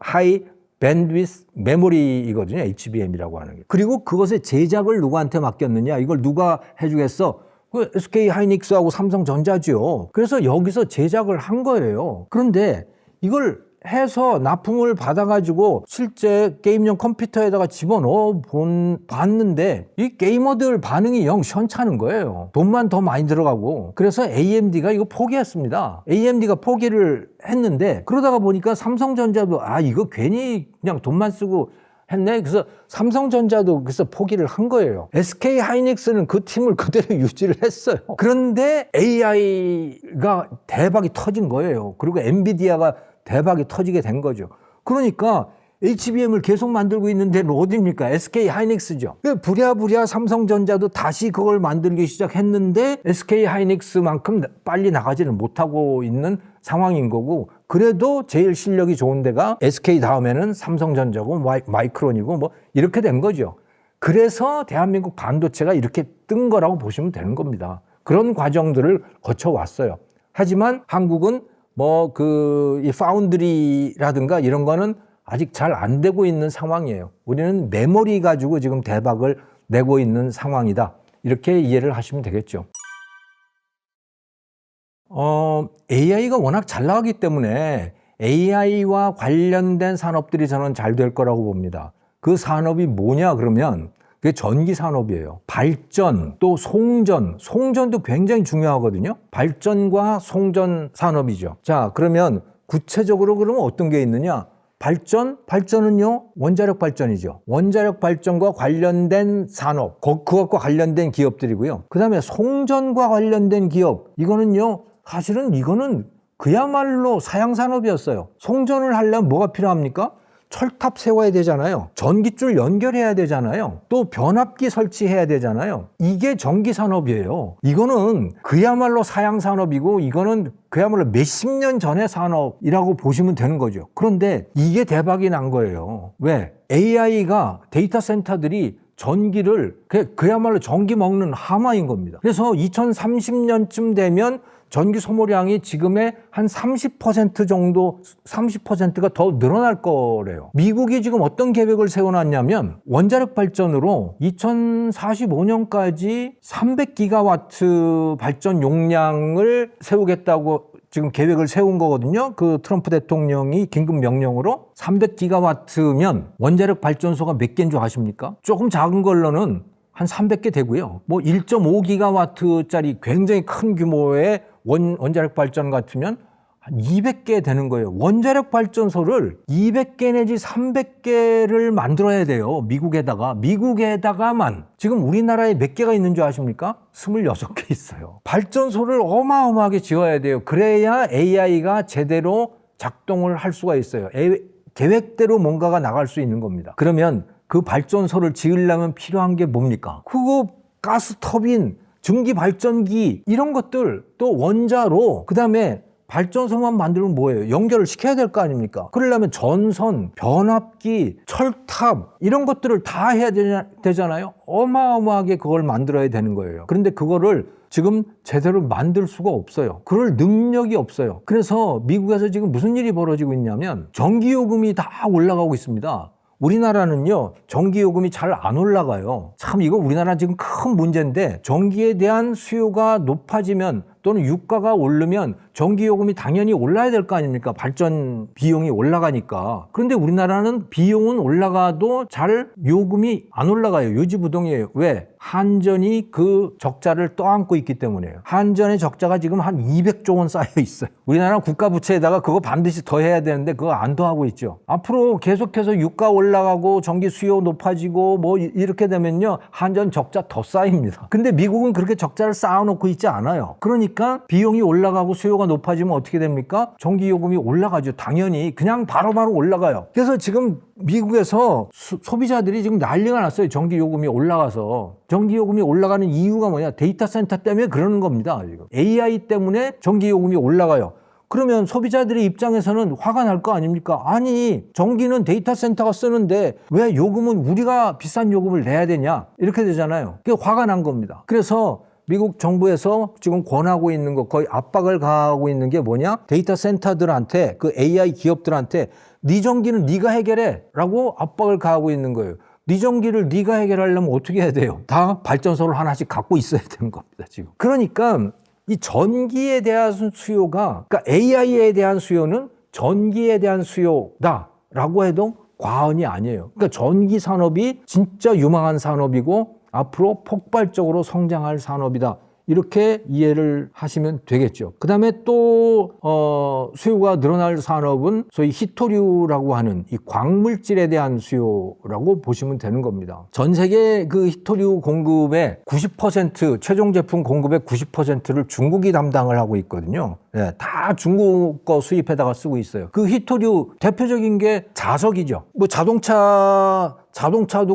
하이 밴드위스 메모리이거든요. HBM이라고 하는 게. 그리고 그것의 제작을 누구한테 맡겼느냐? 이걸 누가 해주겠어? 그 SK 하이닉스하고 삼성전자죠. 그래서 여기서 제작을 한 거예요. 그런데 이걸 해서 납품을 받아가지고 실제 게임용 컴퓨터에다가 집어넣어 봤는데 이 게이머들 반응이 영 시원찮은 거예요. 돈만 더 많이 들어가고. 그래서 AMD가 이거 포기했습니다. AMD가 포기를 했는데 그러다가 보니까 삼성전자도 이거 괜히 그냥 돈만 쓰고 했네. 그래서 삼성전자도 그래서 포기를 한 거예요. SK 하이닉스는 그 팀을 그대로 유지를 했어요. 그런데 AI가 대박이 터진 거예요. 그리고 엔비디아가 대박이 터지게 된 거죠. 그러니까 HBM을 계속 만들고 있는 데는 어디입니까? SK 하이닉스죠. 부랴부랴 삼성전자도 다시 그걸 만들기 시작했는데 SK 하이닉스만큼 빨리 나가지는 못하고 있는 상황인 거고, 그래도 제일 실력이 좋은 데가 SK 다음에는 삼성전자고 마이크론이고 뭐 이렇게 된 거죠. 그래서 대한민국 반도체가 이렇게 뜬 거라고 보시면 되는 겁니다. 그런 과정들을 거쳐왔어요. 하지만 한국은 이 파운드리라든가 이런 거는 아직 잘 안 되고 있는 상황이에요. 우리는 메모리 가지고 지금 대박을 내고 있는 상황이다. 이렇게 이해를 하시면 되겠죠. AI가 워낙 잘 나가기 때문에 AI와 관련된 산업들이 저는 잘 될 거라고 봅니다. 그 산업이 뭐냐 그러면 그게 전기 산업이에요. 발전, 또 송전도 굉장히 중요하거든요. 발전과 송전 산업이죠. 자, 그러면 구체적으로 그러면 어떤 게 있느냐? 발전은요, 원자력 발전이죠. 원자력 발전과 관련된 산업, 그것과 관련된 기업들이고요. 그 다음에 송전과 관련된 기업, 이거는요, 사실은 이거는 그야말로 사양산업이었어요. 송전을 하려면 뭐가 필요합니까? 철탑 세워야 되잖아요. 전기줄 연결해야 되잖아요. 또 변압기 설치해야 되잖아요. 이게 전기 산업이에요. 이거는 그야말로 사양 산업이고 이거는 그야말로 몇십 년 전의 산업이라고 보시면 되는 거죠. 그런데 이게 대박이 난 거예요. 왜? AI가 데이터 센터들이 전기를 그야말로 전기 먹는 하마인 겁니다. 그래서 2030년쯤 되면 전기 소모량이 지금의 한 30% 정도, 30%가 더 늘어날 거래요. 미국이 지금 어떤 계획을 세워놨냐면 원자력 발전으로 2045년까지 300기가와트 발전 용량을 세우겠다고 지금 계획을 세운 거거든요. 그 트럼프 대통령이 긴급 명령으로 300기가와트면 원자력 발전소가 몇 개인 줄 아십니까? 조금 작은 걸로는 한 300개 되고요. 뭐 1.5기가와트짜리 굉장히 큰 규모의 원자력 발전 같으면 한 200개 되는 거예요. 원자력 발전소를 200개 내지 300개를 만들어야 돼요. 미국에다가만. 지금 우리나라에 몇 개가 있는 줄 아십니까? 26개 있어요. 발전소를 어마어마하게 지어야 돼요. 그래야 AI가 제대로 작동을 할 수가 있어요. 계획대로 뭔가가 나갈 수 있는 겁니다. 그러면 그 발전소를 지으려면 필요한 게 뭡니까? 그거 가스 터빈, 증기 발전기 이런 것들 또 원자로 그다음에 발전소만 만들면 뭐예요? 연결을 시켜야 될 거 아닙니까? 그러려면 전선, 변압기, 철탑 이런 것들을 다 해야 되잖아요. 어마어마하게 그걸 만들어야 되는 거예요. 그런데 그거를 지금 제대로 만들 수가 없어요. 그럴 능력이 없어요. 그래서 미국에서 지금 무슨 일이 벌어지고 있냐면 전기요금이 다 올라가고 있습니다. 우리나라는요, 전기요금이 잘 안 올라가요. 참, 이거 우리나라 지금 큰 문제인데, 전기에 대한 수요가 높아지면 또는 유가가 오르면 전기요금이 당연히 올라야 될 거 아닙니까? 발전 비용이 올라가니까. 그런데 우리나라는 비용은 올라가도 잘 요금이 안 올라가요. 요지부동이에요. 왜? 한전이 그 적자를 떠안고 있기 때문에요. 한전의 적자가 지금 한 200조 원 쌓여 있어요. 우리나라는 국가부채에다가 그거 반드시 더 해야 되는데 그거 안 더하고 있죠. 앞으로 계속해서 유가 올라가고 전기 수요 높아지고 뭐 이렇게 되면요, 한전 적자 더 쌓입니다. 근데 미국은 그렇게 적자를 쌓아놓고 있지 않아요. 그러니까 비용이 올라가고 수요가 높아지면 어떻게 됩니까? 전기요금이 올라가죠. 당연히 그냥 바로바로 올라가요. 그래서 지금 미국에서 소비자들이 지금 난리가 났어요. 전기요금이 올라가서. 전기요금이 올라가는 이유가 뭐냐? 데이터 센터 때문에 그러는 겁니다. 지금 AI 때문에 전기요금이 올라가요. 그러면 소비자들의 입장에서는 화가 날 거 아닙니까? 아니, 전기는 데이터 센터가 쓰는데 왜 요금은 우리가 비싼 요금을 내야 되냐? 이렇게 되잖아요. 그게 화가 난 겁니다. 그래서 미국 정부에서 지금 권하고 있는 거, 거의 압박을 가하고 있는 게 뭐냐? 데이터 센터들한테, 그 AI 기업들한테 네 전기는 네가 해결해 라고 압박을 가하고 있는 거예요. 네 전기를 네가 해결하려면 어떻게 해야 돼요? 다 발전소를 하나씩 갖고 있어야 되는 겁니다, 지금. 그러니까 이 전기에 대한 수요가, 그러니까 AI에 대한 수요는 전기에 대한 수요다라고 해도 과언이 아니에요. 그러니까 전기 산업이 진짜 유망한 산업이고 앞으로 폭발적으로 성장할 산업이다. 이렇게 이해를 하시면 되겠죠. 그 다음에 또 수요가 늘어날 산업은 소위 히토류라고 하는 이 광물질에 대한 수요라고 보시면 되는 겁니다. 전 세계 그 히토류 공급의 90%, 최종 제품 공급의 90%를 중국이 담당을 하고 있거든요. 네, 다 중국 거 수입해다가 쓰고 있어요. 그 히토류 대표적인 게 자석이죠. 뭐 자동차도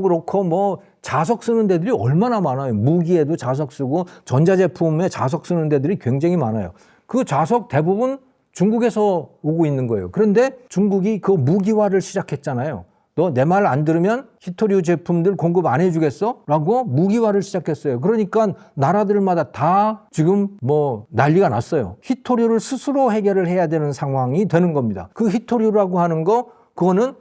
그렇고 뭐 자석 쓰는 데들이 얼마나 많아요. 무기에도 자석 쓰고 전자제품에 자석 쓰는 데들이 굉장히 많아요. 그 자석 대부분 중국에서 오고 있는 거예요. 그런데 중국이 그 무기화를 시작했잖아요. 너 내 말 안 들으면 히토류 제품들 공급 안 해주겠어? 라고 무기화를 시작했어요. 그러니까 나라들마다 다 지금 뭐 난리가 났어요. 히토류를 스스로 해결을 해야 되는 상황이 되는 겁니다. 그 히토류라고 하는 거, 그거는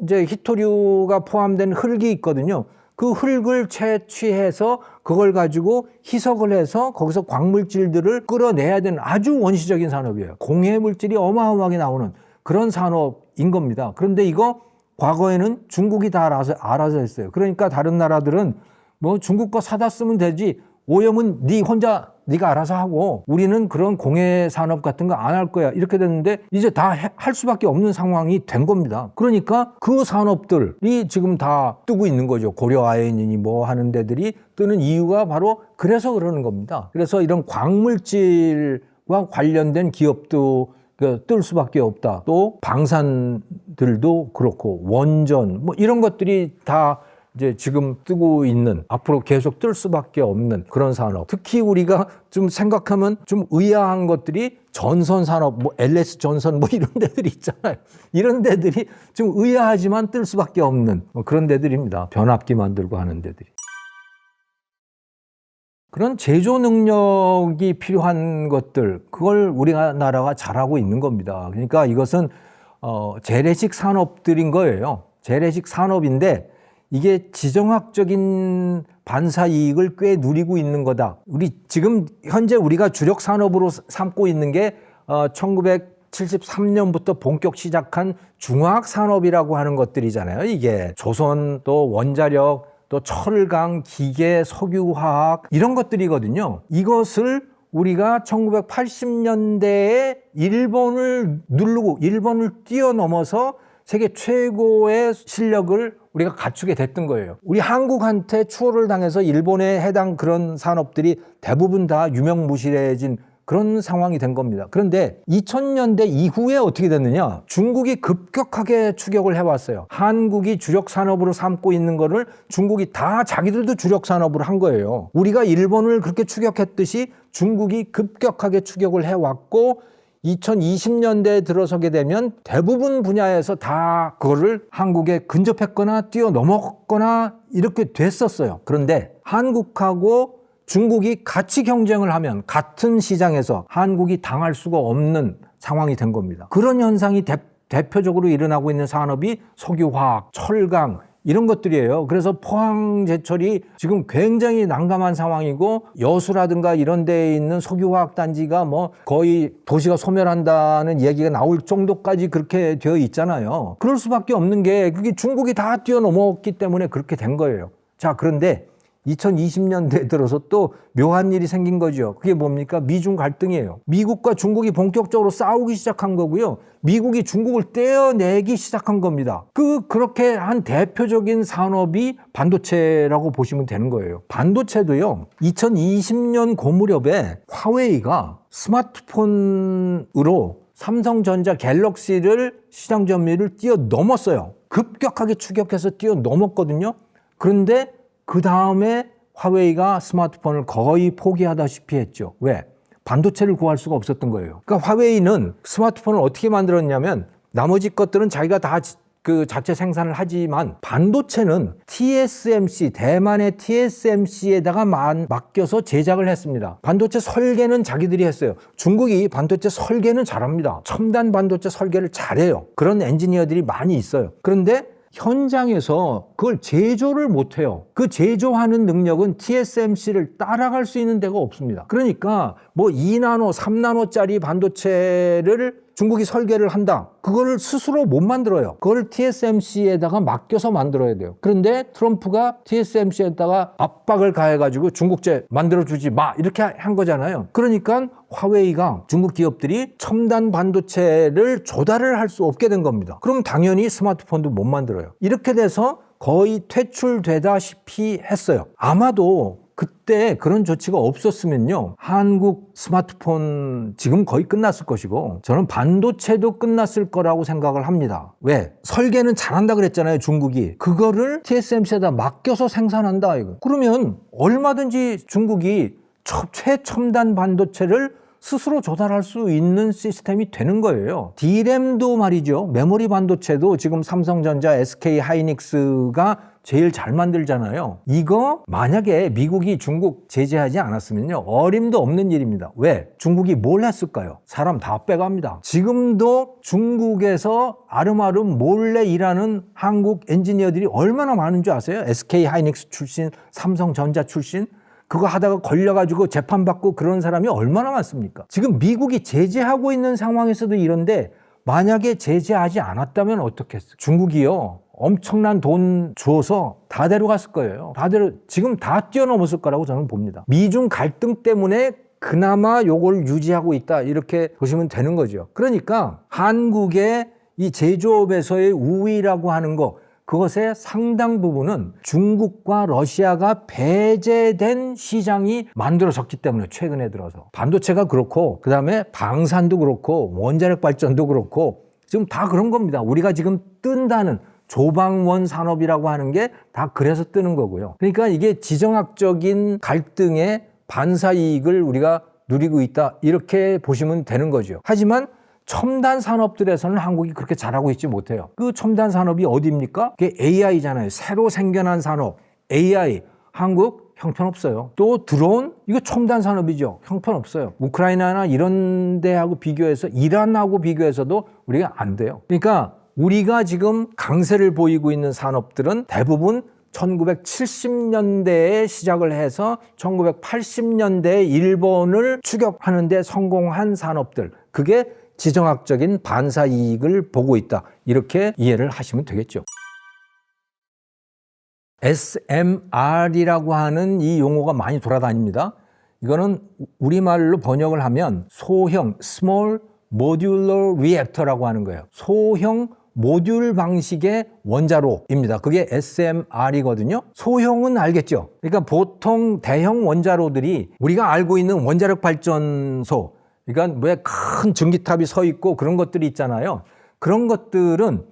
이제 히토류가 포함된 흙이 있거든요. 그 흙을 채취해서 그걸 가지고 희석을 해서 거기서 광물질들을 끌어내야 되는 아주 원시적인 산업이에요. 공해 물질이 어마어마하게 나오는 그런 산업인 겁니다. 그런데 이거 과거에는 중국이 다 알아서 했어요. 그러니까 다른 나라들은 뭐 중국 거 사다 쓰면 되지, 오염은 네가 알아서 하고 우리는 그런 공해 산업 같은 거 안 할 거야, 이렇게 됐는데 이제 다 할 수밖에 없는 상황이 된 겁니다. 그러니까 그 산업들이 지금 다 뜨고 있는 거죠. 고려 아연이니 뭐 하는 데들이 뜨는 이유가 바로 그래서 그러는 겁니다. 그래서 이런 광물질과 관련된 기업도 뜰 수밖에 없다. 또 방산들도 그렇고 원전 뭐 이런 것들이 다 이제 지금 뜨고 있는, 앞으로 계속 뜰 수밖에 없는 그런 산업. 특히 우리가 좀 생각하면 좀 의아한 것들이 전선 산업, 뭐 LS 전선 뭐 이런 데들이 있잖아요. 이런 데들이 좀 의아하지만 뜰 수밖에 없는 뭐 그런 데들입니다. 변압기 만들고 하는 데들이. 그런 제조 능력이 필요한 것들, 그걸 우리나라가 잘하고 있는 겁니다. 그러니까 이것은 재래식 산업들인 거예요. 재래식 산업인데 이게 지정학적인 반사 이익을 꽤 누리고 있는 거다. 지금 현재 우리가 주력 산업으로 삼고 있는 게 1973년부터 본격 시작한 중화학 산업이라고 하는 것들이잖아요. 이게 조선, 또 원자력, 또 철강, 기계, 석유화학 이런 것들이거든요. 이것을 우리가 1980년대에 일본을 누르고 일본을 뛰어넘어서 세계 최고의 실력을 우리가 갖추게 됐던 거예요. 우리 한국한테 추월을 당해서 일본에 해당 그런 산업들이 대부분 다 유명무실해진 그런 상황이 된 겁니다. 그런데 2000년대 이후에 어떻게 됐느냐? 중국이 급격하게 추격을 해왔어요. 한국이 주력 산업으로 삼고 있는 거를 중국이 다 자기들도 주력 산업으로 한 거예요. 우리가 일본을 그렇게 추격했듯이 중국이 급격하게 추격을 해왔고 2020년대에 들어서게 되면 대부분 분야에서 다 그거를 한국에 근접했거나 뛰어넘었거나 이렇게 됐었어요. 그런데 한국하고 중국이 같이 경쟁을 하면 같은 시장에서 한국이 당할 수가 없는 상황이 된 겁니다. 그런 현상이 대표적으로 일어나고 있는 산업이 석유화학, 철강 이런 것들이에요. 그래서 포항제철이 지금 굉장히 난감한 상황이고 여수라든가 이런 데에 있는 석유화학 단지가 뭐 거의 도시가 소멸한다는 얘기가 나올 정도까지 그렇게 되어 있잖아요. 그럴 수밖에 없는 게 그게 중국이 다 뛰어넘었기 때문에 그렇게 된 거예요. 자, 그런데 2020년대에 들어서 또 묘한 일이 생긴 거죠. 그게 뭡니까? 미중 갈등이에요. 미국과 중국이 본격적으로 싸우기 시작한 거고요. 미국이 중국을 떼어내기 시작한 겁니다. 그렇게 한 대표적인 산업이 반도체라고 보시면 되는 거예요. 반도체도요, 2020년 고 무렵에 화웨이가 스마트폰으로 삼성전자 갤럭시를 시장 점유율을 뛰어넘었어요. 급격하게 추격해서 뛰어넘었거든요. 그런데 그 다음에 화웨이가 스마트폰을 거의 포기하다시피 했죠. 왜? 반도체를 구할 수가 없었던 거예요. 그러니까 화웨이는 스마트폰을 어떻게 만들었냐면 나머지 것들은 자기가 다 그 자체 생산을 하지만 반도체는 TSMC, 대만의 TSMC에다가 맡겨서 제작을 했습니다. 반도체 설계는 자기들이 했어요. 중국이 반도체 설계는 잘합니다. 첨단 반도체 설계를 잘해요. 그런 엔지니어들이 많이 있어요. 그런데 현장에서 그걸 제조를 못해요. 그 제조하는 능력은 TSMC를 따라갈 수 있는 데가 없습니다. 그러니까 뭐 2나노, 3나노짜리 반도체를 중국이 설계를 한다. 그거를 스스로 못 만들어요. 그걸 TSMC에다가 맡겨서 만들어야 돼요. 그런데 트럼프가 TSMC에다가 압박을 가해가지고 중국제 만들어주지 마 이렇게 한 거잖아요. 그러니까 화웨이가 중국 기업들이 첨단 반도체를 조달을 할 수 없게 된 겁니다. 그럼 당연히 스마트폰도 못 만들어요. 이렇게 돼서 거의 퇴출되다시피 했어요. 아마도 그때 그런 조치가 없었으면요, 한국 스마트폰 지금 거의 끝났을 것이고 저는 반도체도 끝났을 거라고 생각을 합니다. 왜? 설계는 잘한다 그랬잖아요, 중국이. 그거를 TSMC에다 맡겨서 생산한다 이거. 그러면 얼마든지 중국이 최첨단 반도체를 스스로 조달할 수 있는 시스템이 되는 거예요. D램도 말이죠. 메모리 반도체도 지금 삼성전자, SK 하이닉스가 제일 잘 만들잖아요. 이거 만약에 미국이 중국 제재하지 않았으면요, 어림도 없는 일입니다. 왜? 중국이 뭘 했을까요? 사람 다 빼갑니다. 지금도 중국에서 아름아름 몰래 일하는 한국 엔지니어들이 얼마나 많은 줄 아세요? SK 하이닉스 출신, 삼성전자 출신. 그거 하다가 걸려가지고 재판받고 그런 사람이 얼마나 많습니까? 지금 미국이 제재하고 있는 상황에서도 이런데 만약에 제재하지 않았다면 어떻겠어요? 중국이요, 엄청난 돈 주어서 다 데려갔을 거예요. 지금 다 뛰어넘었을 거라고 저는 봅니다. 미중 갈등 때문에 그나마 요걸 유지하고 있다 이렇게 보시면 되는 거죠. 그러니까 한국의 이 제조업에서의 우위라고 하는 거, 그것의 상당 부분은 중국과 러시아가 배제된 시장이 만들어졌기 때문에 최근에 들어서 반도체가 그렇고 그다음에 방산도 그렇고 원자력 발전도 그렇고 지금 다 그런 겁니다. 우리가 지금 뜬다는 조방원 산업이라고 하는 게 다 그래서 뜨는 거고요. 그러니까 이게 지정학적인 갈등의 반사 이익을 우리가 누리고 있다 이렇게 보시면 되는 거죠. 하지만 첨단 산업들에서는 한국이 그렇게 잘하고 있지 못해요. 그 첨단 산업이 어디입니까? 그게 AI잖아요. 새로 생겨난 산업 AI. 한국 형편없어요. 또 드론 이거 첨단 산업이죠. 형편없어요. 우크라이나나 이런 데하고 비교해서 이란하고 비교해서도 우리가 안 돼요. 그러니까 우리가 지금 강세를 보이고 있는 산업들은 대부분 1970년대에 시작을 해서 1980년대에 일본을 추격하는 데 성공한 산업들. 그게 지정학적인 반사 이익을 보고 있다. 이렇게 이해를 하시면 되겠죠. SMR이라고 하는 이 용어가 많이 돌아다닙니다. 이거는 우리말로 번역을 하면 소형 Small Modular Reactor라고 하는 거예요. 소형 모듈 방식의 원자로입니다. 그게 SMR이거든요. 소형은 알겠죠? 그러니까 보통 대형 원자로들이 우리가 알고 있는 원자력 발전소, 그러니까 왜 큰 전기탑이 서 있고 그런 것들이 있잖아요. 그런 것들은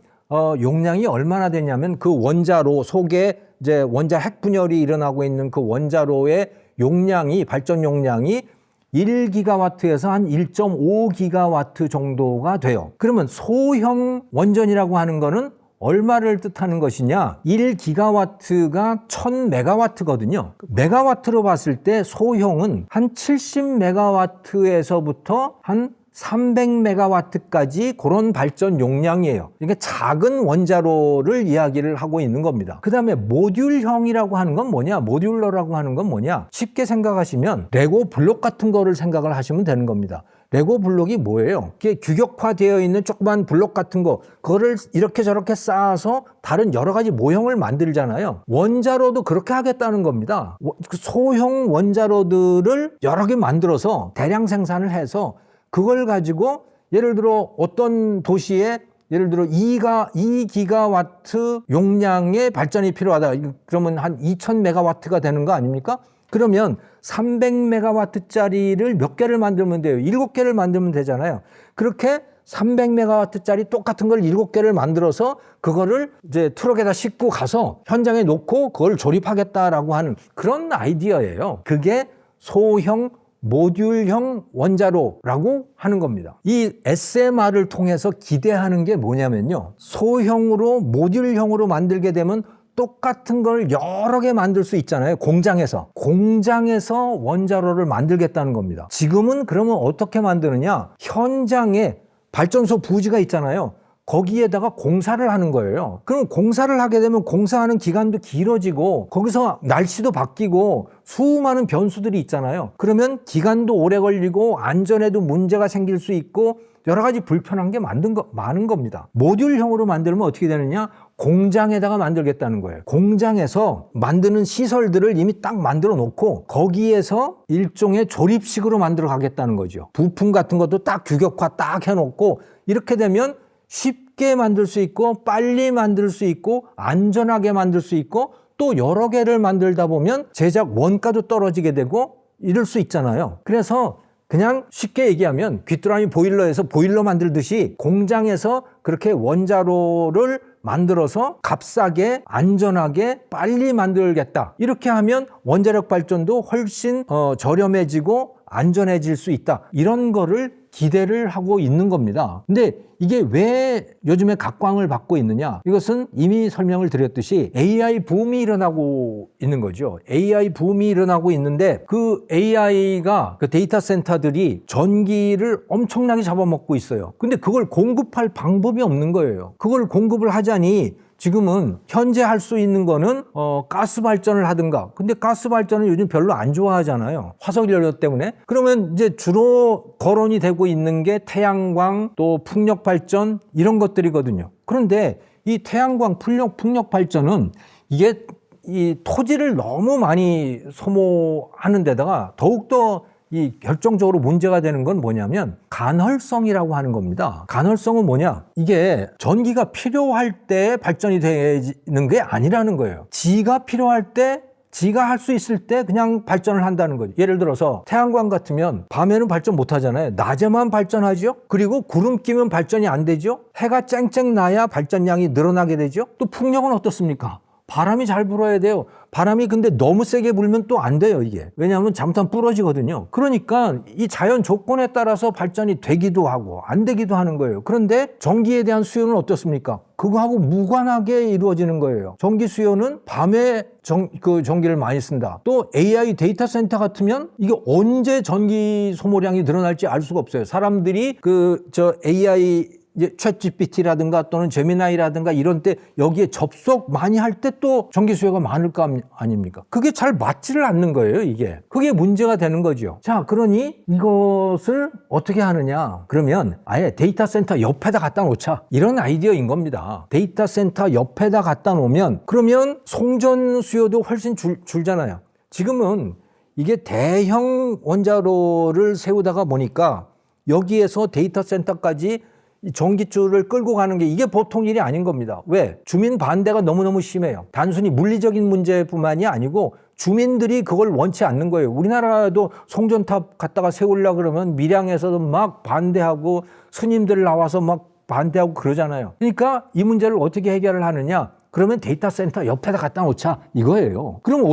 용량이 얼마나 되냐면 그 원자로 속에 이제 원자 핵 분열이 일어나고 있는 그 원자로의 용량이 발전 용량이 1기가와트에서 한 1.5기가와트 정도가 돼요. 그러면 소형 원전이라고 하는 거는 얼마를 뜻하는 것이냐? 1기가와트가 1000메가와트거든요. 메가와트로 봤을 때 소형은 한 70메가와트에서부터 한 300메가와트까지 그런 발전 용량이에요. 그러니까 작은 원자로를 이야기를 하고 있는 겁니다. 그 다음에 모듈형이라고 하는 건 뭐냐? 모듈러라고 하는 건 뭐냐? 쉽게 생각하시면 레고 블록 같은 거를 생각을 하시면 되는 겁니다. 레고 블록이 뭐예요? 그게 규격화되어 있는 조그만 블록 같은 거, 그거를 이렇게 저렇게 쌓아서 다른 여러 가지 모형을 만들잖아요. 원자로도 그렇게 하겠다는 겁니다. 소형 원자로들을 여러 개 만들어서 대량 생산을 해서 그걸 가지고 예를 들어 어떤 도시에 예를 들어 2기가와트 용량의 발전이 필요하다. 그러면 한 2000메가와트가 되는 거 아닙니까? 그러면 300메가와트짜리를 몇 개를 만들면 돼요? 7개를 만들면 되잖아요. 그렇게 300메가와트짜리 똑같은 걸 7개를 만들어서 그거를 이제 트럭에다 싣고 가서 현장에 놓고 그걸 조립하겠다라고 하는 그런 아이디어예요. 그게 소형 모듈형 원자로라고 하는 겁니다. 이 SMR을 통해서 기대하는 게 뭐냐면요. 소형으로 모듈형으로 만들게 되면 똑같은 걸 여러 개 만들 수 있잖아요. 공장에서 원자로를 만들겠다는 겁니다. 지금은 그러면 어떻게 만드느냐? 현장에 발전소 부지가 있잖아요. 거기에다가 공사를 하는 거예요. 그럼 공사를 하게 되면 공사하는 기간도 길어지고 거기서 날씨도 바뀌고 수많은 변수들이 있잖아요. 그러면 기간도 오래 걸리고 안전에도 문제가 생길 수 있고 여러 가지 불편한 게 많은 겁니다. 모듈형으로 만들면 어떻게 되느냐? 공장에다가 만들겠다는 거예요. 공장에서 만드는 시설들을 이미 딱 만들어 놓고 거기에서 일종의 조립식으로 만들어 가겠다는 거죠. 부품 같은 것도 딱 규격화 딱 해놓고 이렇게 되면 쉽게 만들 수 있고 빨리 만들 수 있고 안전하게 만들 수 있고 또 여러 개를 만들다 보면 제작 원가도 떨어지게 되고 이럴 수 있잖아요. 그래서 그냥 쉽게 얘기하면 귀뚜라미 보일러에서 보일러 만들듯이 공장에서 그렇게 원자로를 만들어서 값싸게 안전하게 빨리 만들겠다. 이렇게 하면 원자력 발전도 훨씬 저렴해지고 안전해질 수 있다. 이런 거를 기대를 하고 있는 겁니다. 근데 이게 왜 요즘에 각광을 받고 있느냐? 이것은 이미 설명을 드렸듯이 AI 붐이 일어나고 있는 거죠. AI 붐이 일어나고 있는데 그 AI가 그 데이터 센터들이 전기를 엄청나게 잡아먹고 있어요. 근데 그걸 공급할 방법이 없는 거예요. 그걸 공급을 하자니 지금은 현재 할 수 있는 거는 가스 발전을 하든가. 근데 가스 발전은 요즘 별로 안 좋아하잖아요. 화석연료 때문에. 그러면 이제 주로 거론이 되고 있는 게 태양광 또 풍력 발전 이런 것들이거든요. 그런데 이 태양광 풍력 발전은 이게 이 토지를 너무 많이 소모하는 데다가 더욱더 이 결정적으로 문제가 되는 건 뭐냐면 간헐성이라고 하는 겁니다. 간헐성은 뭐냐? 이게 전기가 필요할 때 발전이 되는 게 아니라는 거예요. 지가 필요할 때 지가 할 수 있을 때 그냥 발전을 한다는 거죠. 예를 들어서 태양광 같으면 밤에는 발전 못 하잖아요. 낮에만 발전하죠. 그리고 구름 끼면 발전이 안 되죠. 해가 쨍쨍 나야 발전량이 늘어나게 되죠. 또 풍력은 어떻습니까? 바람이 잘 불어야 돼요. 바람이 근데 너무 세게 불면 또 안 돼요, 이게. 왜냐하면 잘못하면 부러지거든요. 그러니까 이 자연 조건에 따라서 발전이 되기도 하고 안 되기도 하는 거예요. 그런데 전기에 대한 수요는 어떻습니까? 그거하고 무관하게 이루어지는 거예요. 전기 수요는 밤에 전기를 많이 쓴다. 또 AI 데이터 센터 같으면 이게 언제 전기 소모량이 늘어날지 알 수가 없어요. 사람들이 AI 이제 챗GPT라든가 또는 제미나이라든가 이런 때 여기에 접속 많이 할 때 또 전기 수요가 많을 거 아닙니까? 그게 잘 맞지를 않는 거예요, 이게. 그게 문제가 되는 거죠. 자, 그러니 이것을 어떻게 하느냐? 그러면 아예 데이터 센터 옆에다 갖다 놓자. 이런 아이디어인 겁니다. 데이터 센터 옆에다 갖다 놓으면 그러면 송전 수요도 훨씬 줄잖아요. 지금은 이게 대형 원자로를 세우다가 보니까 여기에서 데이터 센터까지 이 전기줄을 끌고 가는 게 이게 보통 일이 아닌 겁니다. 왜? 주민 반대가 너무너무 심해요. 단순히 물리적인 문제뿐만이 아니고 주민들이 그걸 원치 않는 거예요. 우리나라도 송전탑 갖다가 세우려고 그러면 밀양에서도 막 반대하고 스님들 나와서 막 반대하고 그러잖아요. 그러니까 이 문제를 어떻게 해결을 하느냐? 그러면 데이터 센터 옆에다 갖다 놓자 이거예요. 그럼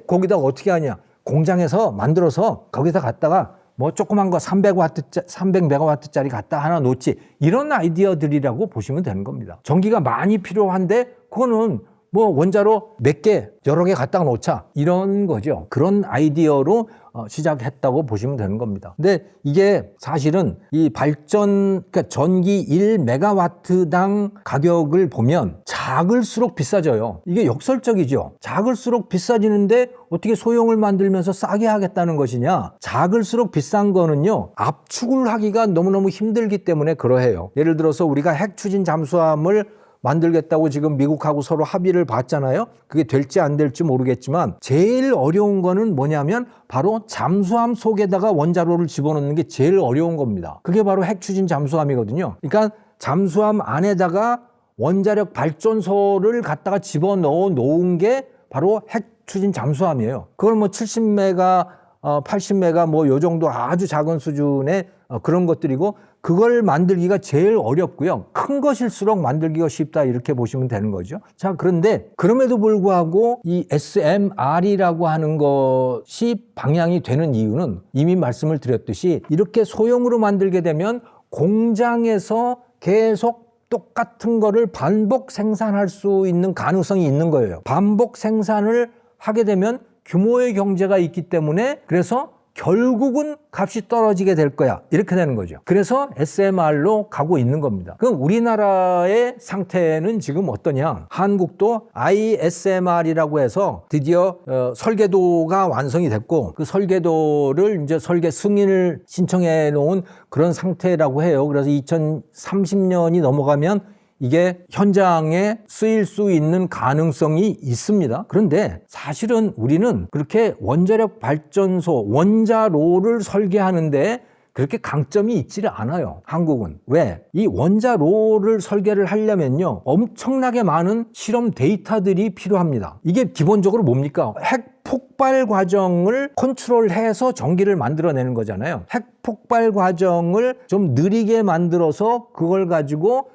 거기다가 어떻게 하냐? 공장에서 만들어서 거기다 갖다가 뭐 조그만 거 300메가와트짜리 갖다 하나 놓지, 이런 아이디어들이라고 보시면 되는 겁니다. 전기가 많이 필요한데 그거는 뭐 원자로 몇 개, 여러 개 갖다 놓자, 이런 거죠. 그런 아이디어로 시작했다고 보시면 되는 겁니다. 근데 이게 사실은 이 그러니까 전기 1메가와트당 가격을 보면 작을수록 비싸져요. 이게 역설적이죠. 작을수록 비싸지는데 어떻게 소형을 만들면서 싸게 하겠다는 것이냐? 작을수록 비싼 거는요, 압축을 하기가 너무너무 힘들기 때문에 그러해요. 예를 들어서 우리가 핵 추진 잠수함을 만들겠다고 지금 미국하고 서로 합의를 봤잖아요. 그게 될지 안 될지 모르겠지만 제일 어려운 거는 뭐냐면 바로 잠수함 속에다가 원자로를 집어넣는 게 제일 어려운 겁니다. 그게 바로 핵 추진 잠수함이거든요. 그러니까 잠수함 안에다가 원자력 발전소를 갖다가 집어넣어 놓은 게 바로 핵 추진 잠수함이에요. 그걸 뭐 70메가, 80메가 뭐 요 정도 아주 작은 수준의 그런 것들이고, 그걸 만들기가 제일 어렵고요. 큰 것일수록 만들기가 쉽다, 이렇게 보시면 되는 거죠. 자, 그런데 그럼에도 불구하고 이 SMR이라고 하는 것이 방향이 되는 이유는 이미 말씀을 드렸듯이 이렇게 소형으로 만들게 되면 공장에서 계속 똑같은 거를 반복 생산할 수 있는 가능성이 있는 거예요. 반복 생산을 하게 되면 규모의 경제가 있기 때문에 그래서 결국은 값이 떨어지게 될 거야, 이렇게 되는 거죠. 그래서 SMR로 가고 있는 겁니다. 그럼 우리나라의 상태는 지금 어떠냐? 한국도 ISMR이라고 해서 드디어 설계도가 완성이 됐고, 그 설계도를 이제 설계 승인을 신청해 놓은 그런 상태라고 해요. 그래서 2030년이 넘어가면 이게 현장에 쓰일 수 있는 가능성이 있습니다. 그런데 사실은 우리는 그렇게 원자력 발전소, 원자로를 설계하는데 그렇게 강점이 있지를 않아요, 한국은. 왜? 이 원자로를 설계를 하려면요, 엄청나게 많은 실험 데이터들이 필요합니다. 이게 기본적으로 뭡니까? 핵 폭발 과정을 컨트롤해서 전기를 만들어내는 거잖아요. 핵 폭발 과정을 좀 느리게 만들어서 그걸 가지고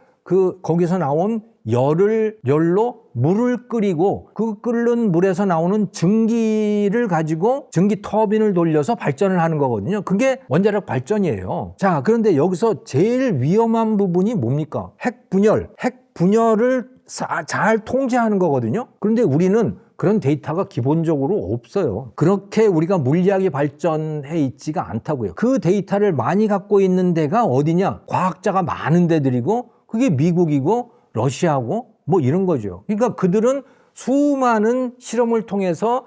거기서 나온 열로 물을 끓이고 그 끓는 물에서 나오는 증기를 가지고 전기 터빈을 돌려서 발전을 하는 거거든요. 그게 원자력 발전이에요. 자, 그런데 여기서 제일 위험한 부분이 뭡니까? 핵 분열을 잘 통제하는 거거든요. 그런데 우리는 그런 데이터가 기본적으로 없어요. 그렇게 우리가 물리학이 발전해 있지가 않다고요. 그 데이터를 많이 갖고 있는 데가 어디냐? 과학자가 많은 데들이고, 그게 미국이고 러시아고 뭐 이런 거죠. 그러니까 그들은 수많은 실험을 통해서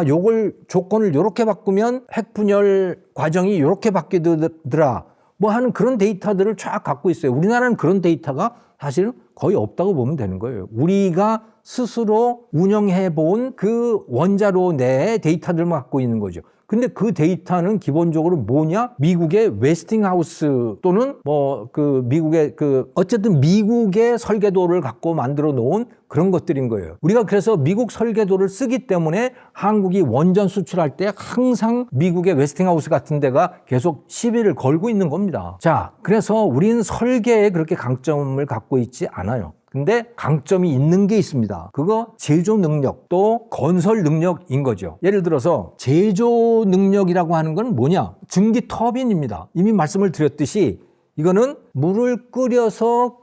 요걸 조건을 요렇게 바꾸면 핵분열 과정이 요렇게 바뀌더라 뭐 하는 그런 데이터들을 쫙 갖고 있어요. 우리나라는 그런 데이터가 사실 거의 없다고 보면 되는 거예요. 우리가 스스로 운영해 본 그 원자로 내의 데이터들만 갖고 있는 거죠. 근데 그 데이터는 기본적으로 뭐냐? 미국의 웨스팅하우스 또는 미국의 어쨌든 미국의 설계도를 갖고 만들어 놓은 그런 것들인 거예요. 우리가 그래서 미국 설계도를 쓰기 때문에 한국이 원전 수출할 때 항상 미국의 웨스팅하우스 같은 데가 계속 시비를 걸고 있는 겁니다. 자, 그래서 우리는 설계에 그렇게 강점을 갖고 있지 않아요. 근데 강점이 있는 게 있습니다. 그거 제조 능력 또 건설 능력인 거죠. 예를 들어서 제조 능력이라고 하는 건 뭐냐? 증기 터빈입니다. 이미 말씀을 드렸듯이 이거는 물을 끓여서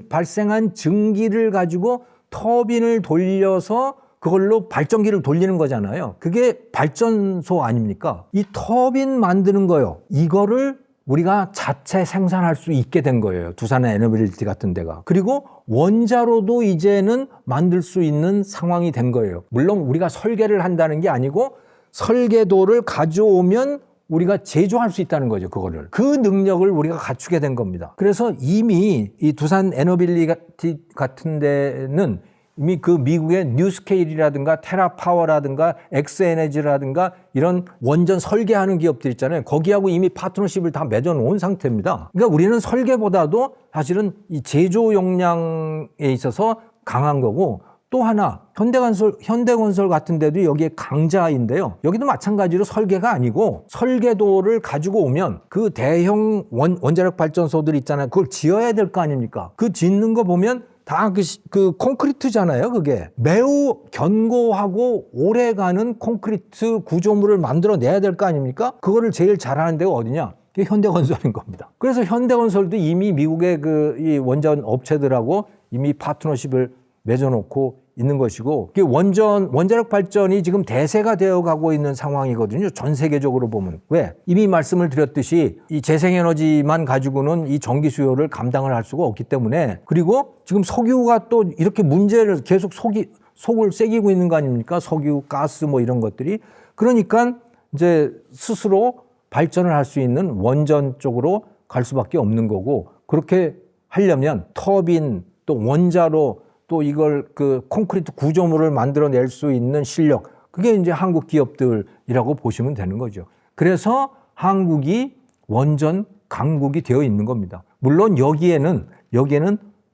발생한 증기를 가지고 터빈을 돌려서 그걸로 발전기를 돌리는 거잖아요. 그게 발전소 아닙니까? 이 터빈 만드는 거요. 이거를 우리가 자체 생산할 수 있게 된 거예요. 두산 에너빌리티 같은 데가. 그리고 원자로도 이제는 만들 수 있는 상황이 된 거예요. 물론 우리가 설계를 한다는 게 아니고 설계도를 가져오면 우리가 제조할 수 있다는 거죠, 그거를. 그 능력을 우리가 갖추게 된 겁니다. 그래서 이미 이 두산 에너빌리티 같은 데는 이미 그 미국의 뉴스케일이라든가 테라파워라든가 엑스에너지라든가 이런 원전 설계하는 기업들 있잖아요. 거기하고 이미 파트너십을 다 맺어놓은 상태입니다. 그러니까 우리는 설계보다도 사실은 이 제조 역량에 있어서 강한 거고, 또 하나 현대건설 같은 데도 여기에 강자인데요. 여기도 마찬가지로 설계가 아니고 설계도를 가지고 오면 그 대형 원자력 발전소들 있잖아요. 그걸 지어야 될 거 아닙니까? 그 짓는 거 보면 다 그 콘크리트잖아요. 그게 매우 견고하고 오래가는 콘크리트 구조물을 만들어내야 될 거 아닙니까? 그거를 제일 잘하는 데가 어디냐? 그게 현대건설인 겁니다. 그래서 현대건설도 이미 미국의 이 원전 업체들하고 이미 파트너십을 맺어놓고 있는 것이고, 원자력 발전이 지금 대세가 되어가고 있는 상황이거든요. 전 세계적으로 보면. 왜? 이미 말씀을 드렸듯이 이 재생에너지만 가지고는 이 전기 수요를 감당을 할 수가 없기 때문에, 그리고 지금 석유가 또 이렇게 문제를 계속 속을 새기고 있는 거 아닙니까? 석유, 가스 이런 것들이. 그러니까 이제 스스로 발전을 할 수 있는 원전 쪽으로 갈 수밖에 없는 거고, 그렇게 하려면 터빈 또 원자로 또 이걸 콘크리트 구조물을 만들어낼 수 있는 실력, 그게 이제 한국 기업들이라고 보시면 되는 거죠. 그래서 한국이 원전 강국이 되어 있는 겁니다. 물론 여기에는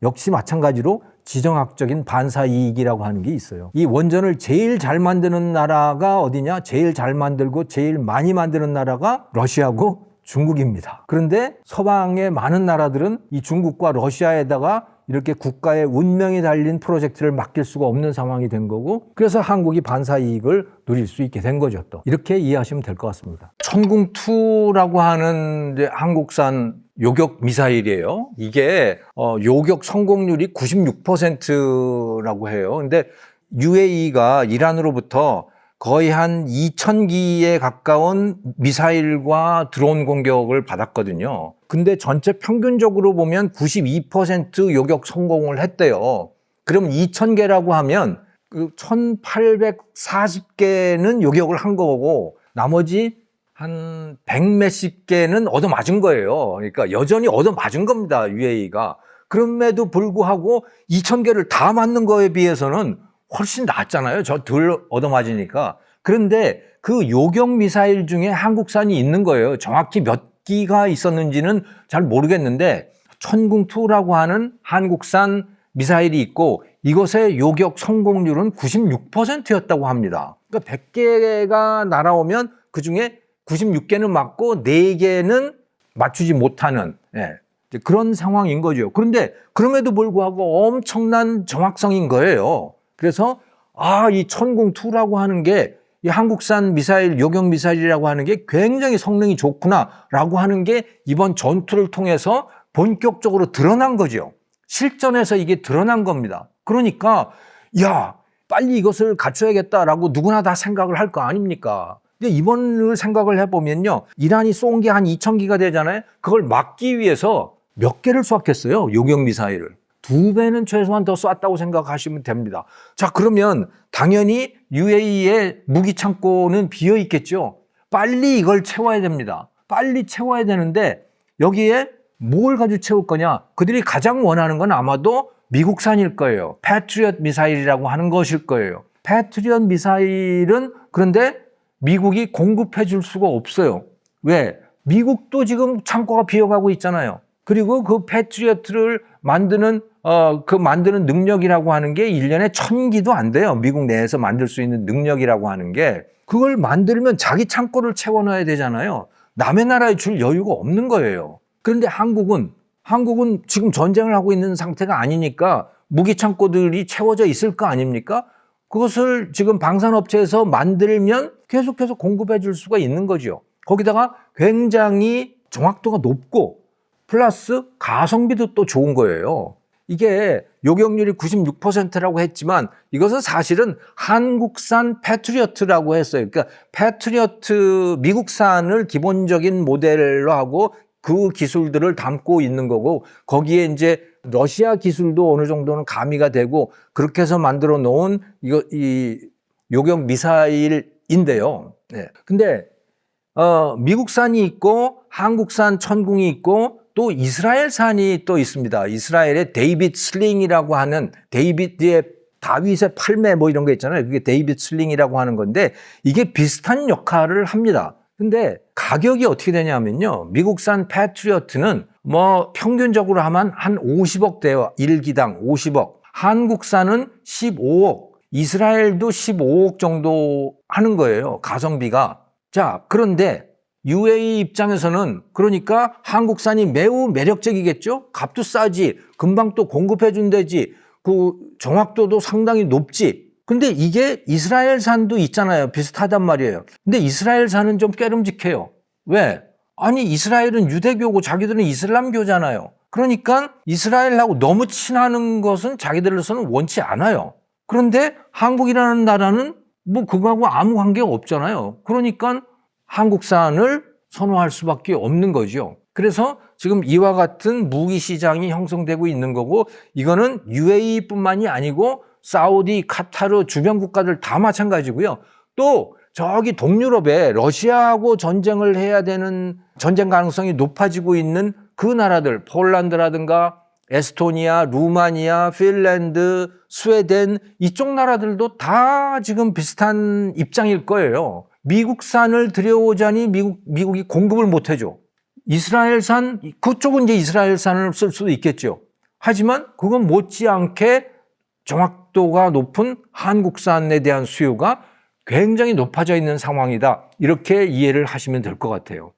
역시 마찬가지로 지정학적인 반사이익이라고 하는 게 있어요. 이 원전을 제일 잘 만드는 나라가 어디냐? 제일 잘 만들고 제일 많이 만드는 나라가 러시아고 중국입니다. 그런데 서방의 많은 나라들은 이 중국과 러시아에다가 이렇게 국가의 운명이 달린 프로젝트를 맡길 수가 없는 상황이 된 거고, 그래서 한국이 반사이익을 누릴 수 있게 된 거죠. 또 이렇게 이해하시면 될 것 같습니다. 천궁2라고 하는 이제 한국산 요격 미사일이에요. 이게 요격 성공률이 96%라고 해요. 근데 UAE가 이란으로부터 거의 한 2,000기에 가까운 미사일과 드론 공격을 받았거든요. 근데 전체 평균적으로 보면 92% 요격 성공을 했대요. 그럼 2,000개라고 하면 1,840개는 요격을 한 거고, 나머지 한 100몇십 개는 얻어맞은 거예요. 그러니까 여전히 얻어맞은 겁니다, UAE가. 그럼에도 불구하고 2,000개를 다 맞는 거에 비해서는 훨씬 낫잖아요. 저 덜 얻어맞으니까. 그런데 그 요격 미사일 중에 한국산이 있는 거예요. 정확히 몇 기가 있었는지는 잘 모르겠는데 천궁2라고 하는 한국산 미사일이 있고, 이것의 요격 성공률은 96%였다고 합니다. 그러니까 100개가 날아오면 그중에 96개는 맞고 4개는 맞추지 못하는 그런 상황인 거죠. 그런데 그럼에도 불구하고 엄청난 정확성인 거예요. 그래서 이 천궁2라고 하는 게 이 한국산 미사일, 요격 미사일이라고 하는 게 굉장히 성능이 좋구나라고 하는 게 이번 전투를 통해서 본격적으로 드러난 거죠. 실전에서 이게 드러난 겁니다. 그러니까 빨리 이것을 갖춰야겠다라고 누구나 다 생각을 할 거 아닙니까? 근데 이번을 생각을 해보면요, 이란이 쏜 게 한 2,000기가 되잖아요. 그걸 막기 위해서 몇 개를 쐈겠어요, 요격 미사일을. 2배는 최소한 더 쐈다고 생각하시면 됩니다. 자, 그러면 당연히 UAE의 무기 창고는 비어 있겠죠. 빨리 이걸 채워야 됩니다. 빨리 채워야 되는데 여기에 뭘 가지고 채울 거냐? 그들이 가장 원하는 건 아마도 미국산일 거예요. 패트리엇 미사일이라고 하는 것일 거예요. 패트리엇 미사일은 그런데 미국이 공급해 줄 수가 없어요. 왜? 미국도 지금 창고가 비어가고 있잖아요. 그리고 그 패트리어트를 만드는 만드는 능력이라고 하는 게 1년에 1000기도 안 돼요. 미국 내에서 만들 수 있는 능력이라고 하는 게. 그걸 만들면 자기 창고를 채워놔야 되잖아요. 남의 나라에 줄 여유가 없는 거예요. 그런데 한국은 지금 전쟁을 하고 있는 상태가 아니니까 무기 창고들이 채워져 있을 거 아닙니까? 그것을 지금 방산업체에서 만들면 계속해서 공급해 줄 수가 있는 거죠. 거기다가 굉장히 정확도가 높고 플러스 가성비도 또 좋은 거예요. 이게 요격률이 96%라고 했지만 이것은 사실은 한국산 패트리어트라고 했어요. 그러니까 패트리어트 미국산을 기본적인 모델로 하고 그 기술들을 담고 있는 거고 거기에 이제 러시아 기술도 어느 정도는 가미가 되고 그렇게 해서 만들어 놓은 이 요격 미사일인데요. 네. 근데 미국산이 있고 한국산 천궁이 있고 또 이스라엘산이 또 있습니다. 이스라엘의 데이빗 슬링이라고 하는 데이빗의 다윗의 팔매 뭐 이런 거 있잖아요. 그게 데이빗 슬링이라고 하는 건데 이게 비슷한 역할을 합니다. 근데 가격이 어떻게 되냐면요. 미국산 패트리어트는 뭐 평균적으로 하면 한 50억 돼요. 1기당 50억. 한국산은 15억. 이스라엘도 15억 정도 하는 거예요. 가성비가. 자, 그런데 UAE 입장에서는 그러니까 한국산이 매우 매력적이겠죠? 값도 싸지, 금방 또 공급해 준다지, 그 정확도도 상당히 높지. 근데 이게 이스라엘산도 있잖아요. 비슷하단 말이에요. 근데 이스라엘산은 좀 깨름직해요. 왜? 아니, 이스라엘은 유대교고 자기들은 이슬람교잖아요. 그러니까 이스라엘하고 너무 친하는 것은 자기들로서는 원치 않아요. 그런데 한국이라는 나라는 뭐 그거하고 아무 관계가 없잖아요. 그러니까 한국산을 선호할 수밖에 없는 거죠. 그래서 지금 이와 같은 무기 시장이 형성되고 있는 거고 이거는 UAE뿐만이 아니고 사우디, 카타르 주변 국가들 다 마찬가지고요. 또 저기 동유럽에 러시아하고 전쟁을 해야 되는 전쟁 가능성이 높아지고 있는 그 나라들 폴란드라든가 에스토니아, 루마니아, 핀란드, 스웨덴 이쪽 나라들도 다 지금 비슷한 입장일 거예요. 미국산을 들여오자니 미국이 공급을 못 해줘. 이스라엘산, 그쪽은 이제 이스라엘산을 쓸 수도 있겠죠. 하지만 그건 못지않게 정확도가 높은 한국산에 대한 수요가 굉장히 높아져 있는 상황이다. 이렇게 이해를 하시면 될 것 같아요.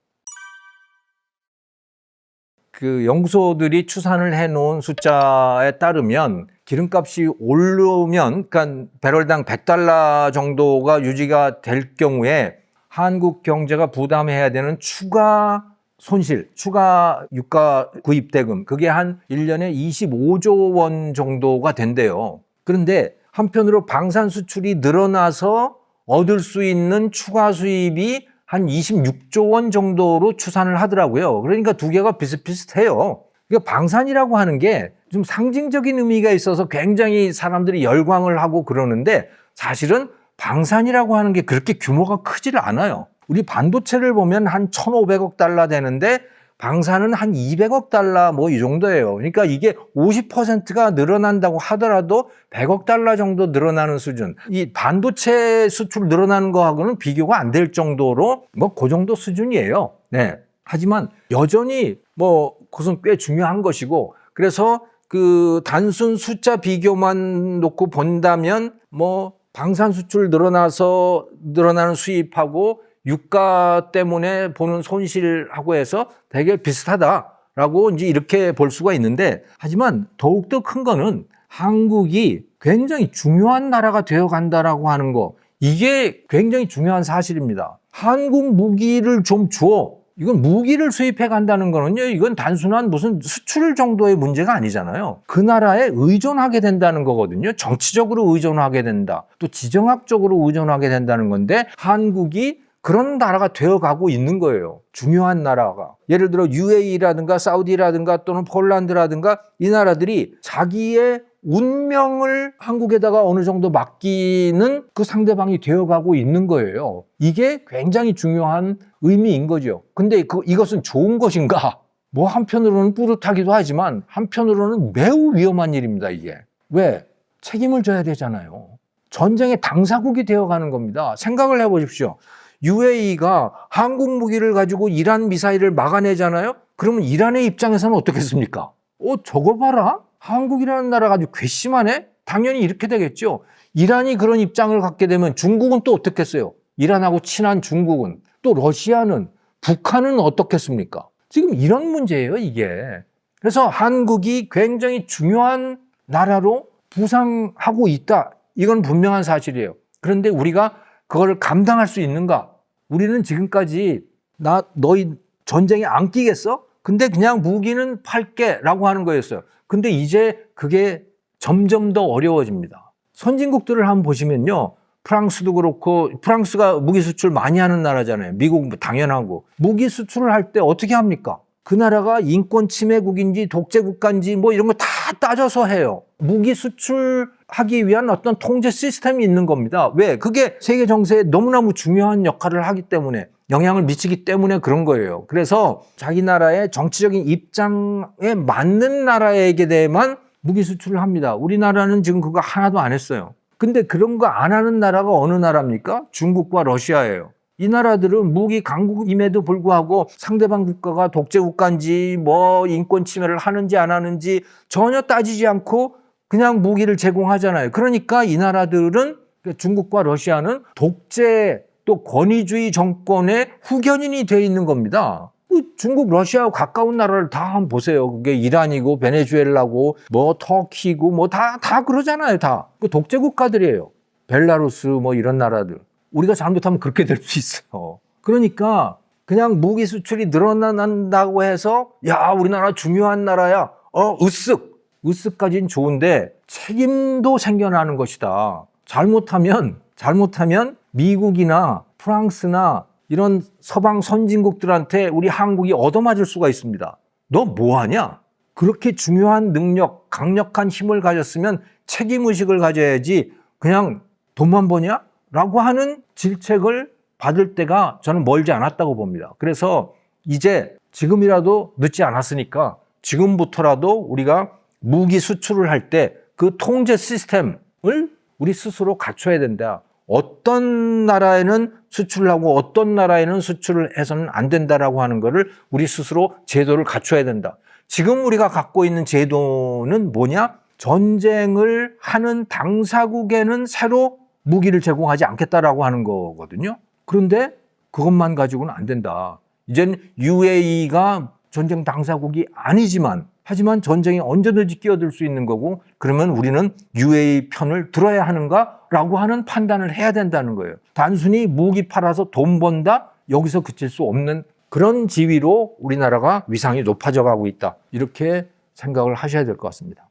그 연구소들이 추산을 해놓은 숫자에 따르면 기름값이 오르면 그러니까 배럴당 $100 정도가 유지가 될 경우에 한국 경제가 부담해야 되는 추가 손실, 추가 유가 구입 대금 그게 한 1년에 25조 원 정도가 된대요. 그런데 한편으로 방산 수출이 늘어나서 얻을 수 있는 추가 수입이 한 26조 원 정도로 추산을 하더라고요. 그러니까 두 개가 비슷비슷해요. 그러니까 방산이라고 하는 게 좀 상징적인 의미가 있어서 굉장히 사람들이 열광을 하고 그러는데 사실은 방산이라고 하는 게 그렇게 규모가 크지를 않아요. 우리 반도체를 보면 한 1,500억 달러 되는데 방산은 한 200억 달러 뭐 이 정도예요. 그러니까 이게 50%가 늘어난다고 하더라도 100억 달러 정도 늘어나는 수준. 이 반도체 수출 늘어나는 거하고는 비교가 안 될 정도로 뭐 그 정도 수준이에요. 네. 하지만 여전히 뭐 그것은 꽤 중요한 것이고 그래서 그 단순 숫자 비교만 놓고 본다면 뭐 방산 수출 늘어나서 늘어나는 수입하고 유가 때문에 보는 손실하고 해서 되게 비슷하다라고 이제 이렇게 볼 수가 있는데 하지만 더욱더 큰 거는 한국이 굉장히 중요한 나라가 되어 간다라고 하는 거 이게 굉장히 중요한 사실입니다. 한국 무기를 좀 줘. 이건 무기를 수입해 간다는 거는요, 이건 단순한 무슨 수출 정도의 문제가 아니잖아요. 그 나라에 의존하게 된다는 거거든요. 정치적으로 의존하게 된다. 또 지정학적으로 의존하게 된다는 건데, 한국이 그런 나라가 되어가고 있는 거예요. 중요한 나라가. 예를 들어 UAE라든가 사우디라든가 또는 폴란드라든가 이 나라들이 자기의 운명을 한국에다가 어느 정도 맡기는 그 상대방이 되어가고 있는 거예요. 이게 굉장히 중요한 의미인 거죠. 근데 이것은 좋은 것인가? 뭐 한편으로는 뿌듯하기도 하지만 한편으로는 매우 위험한 일입니다, 이게. 왜? 책임을 져야 되잖아요. 전쟁의 당사국이 되어가는 겁니다. 생각을 해보십시오. UAE가 한국 무기를 가지고 이란 미사일을 막아내잖아요. 그러면 이란의 입장에서는 어떻겠습니까? 저거 봐라. 한국이라는 나라가 아주 괘씸하네. 당연히 이렇게 되겠죠. 이란이 그런 입장을 갖게 되면 중국은 또 어떻겠어요? 이란하고 친한 중국은, 또 러시아는, 북한은 어떻겠습니까? 지금 이런 문제예요, 이게. 그래서 한국이 굉장히 중요한 나라로 부상하고 있다. 이건 분명한 사실이에요. 그런데 우리가 그걸 감당할 수 있는가? 우리는 지금까지 너희 전쟁에 안 끼겠어? 근데 그냥 무기는 팔게 라고 하는 거였어요. 근데 이제 그게 점점 더 어려워집니다. 선진국들을 한번 보시면요. 프랑스도 그렇고, 프랑스가 무기 수출 많이 하는 나라잖아요. 미국 당연하고. 무기 수출을 할 때 어떻게 합니까? 그 나라가 인권 침해국인지 독재국가인지 뭐 이런 거 다 따져서 해요. 무기 수출하기 위한 어떤 통제 시스템이 있는 겁니다. 왜? 그게 세계 정세에 너무너무 중요한 역할을 하기 때문에, 영향을 미치기 때문에 그런 거예요. 그래서 자기 나라의 정치적인 입장에 맞는 나라에게 대해만 무기 수출을 합니다. 우리나라는 지금 그거 하나도 안 했어요. 근데 그런 거 안 하는 나라가 어느 나라입니까? 중국과 러시아예요. 이 나라들은 무기 강국임에도 불구하고 상대방 국가가 독재국가인지 뭐 인권 침해를 하는지 안 하는지 전혀 따지지 않고 그냥 무기를 제공하잖아요. 그러니까 이 나라들은, 중국과 러시아는 독재 또 권위주의 정권의 후견인이 돼 있는 겁니다. 중국, 러시아하고 가까운 나라를 다 한번 보세요. 그게 이란이고 베네수엘라고 뭐 터키고 뭐 다 그러잖아요. 다 독재 국가들이에요. 벨라루스 뭐 이런 나라들. 우리가 잘못하면 그렇게 될 수 있어요. 그러니까 그냥 무기 수출이 늘어난다고 해서 야, 우리나라 중요한 나라야. 으쓱까지는 좋은데 책임도 생겨나는 것이다. 잘못하면 미국이나 프랑스나 이런 서방 선진국들한테 우리 한국이 얻어맞을 수가 있습니다. 너 뭐하냐? 그렇게 중요한 능력, 강력한 힘을 가졌으면 책임의식을 가져야지 그냥 돈만 버냐? 라고 하는 질책을 받을 때가 저는 멀지 않았다고 봅니다. 그래서 이제 지금이라도 늦지 않았으니까 지금부터라도 우리가 무기 수출을 할 때 그 통제 시스템을 우리 스스로 갖춰야 된다. 어떤 나라에는 수출을 하고 어떤 나라에는 수출을 해서는 안 된다라고 하는 거를 우리 스스로 제도를 갖춰야 된다. 지금 우리가 갖고 있는 제도는 뭐냐? 전쟁을 하는 당사국에는 새로 무기를 제공하지 않겠다라고 하는 거거든요. 그런데 그것만 가지고는 안 된다. 이젠 UAE가 전쟁 당사국이 아니지만 하지만 전쟁에 언제든지 끼어들 수 있는 거고, 그러면 우리는 UAE 편을 들어야 하는가라고 하는 판단을 해야 된다는 거예요. 단순히 무기 팔아서 돈 번다? 여기서 그칠 수 없는 그런 지위로 우리나라가 위상이 높아져 가고 있다. 이렇게 생각을 하셔야 될 것 같습니다.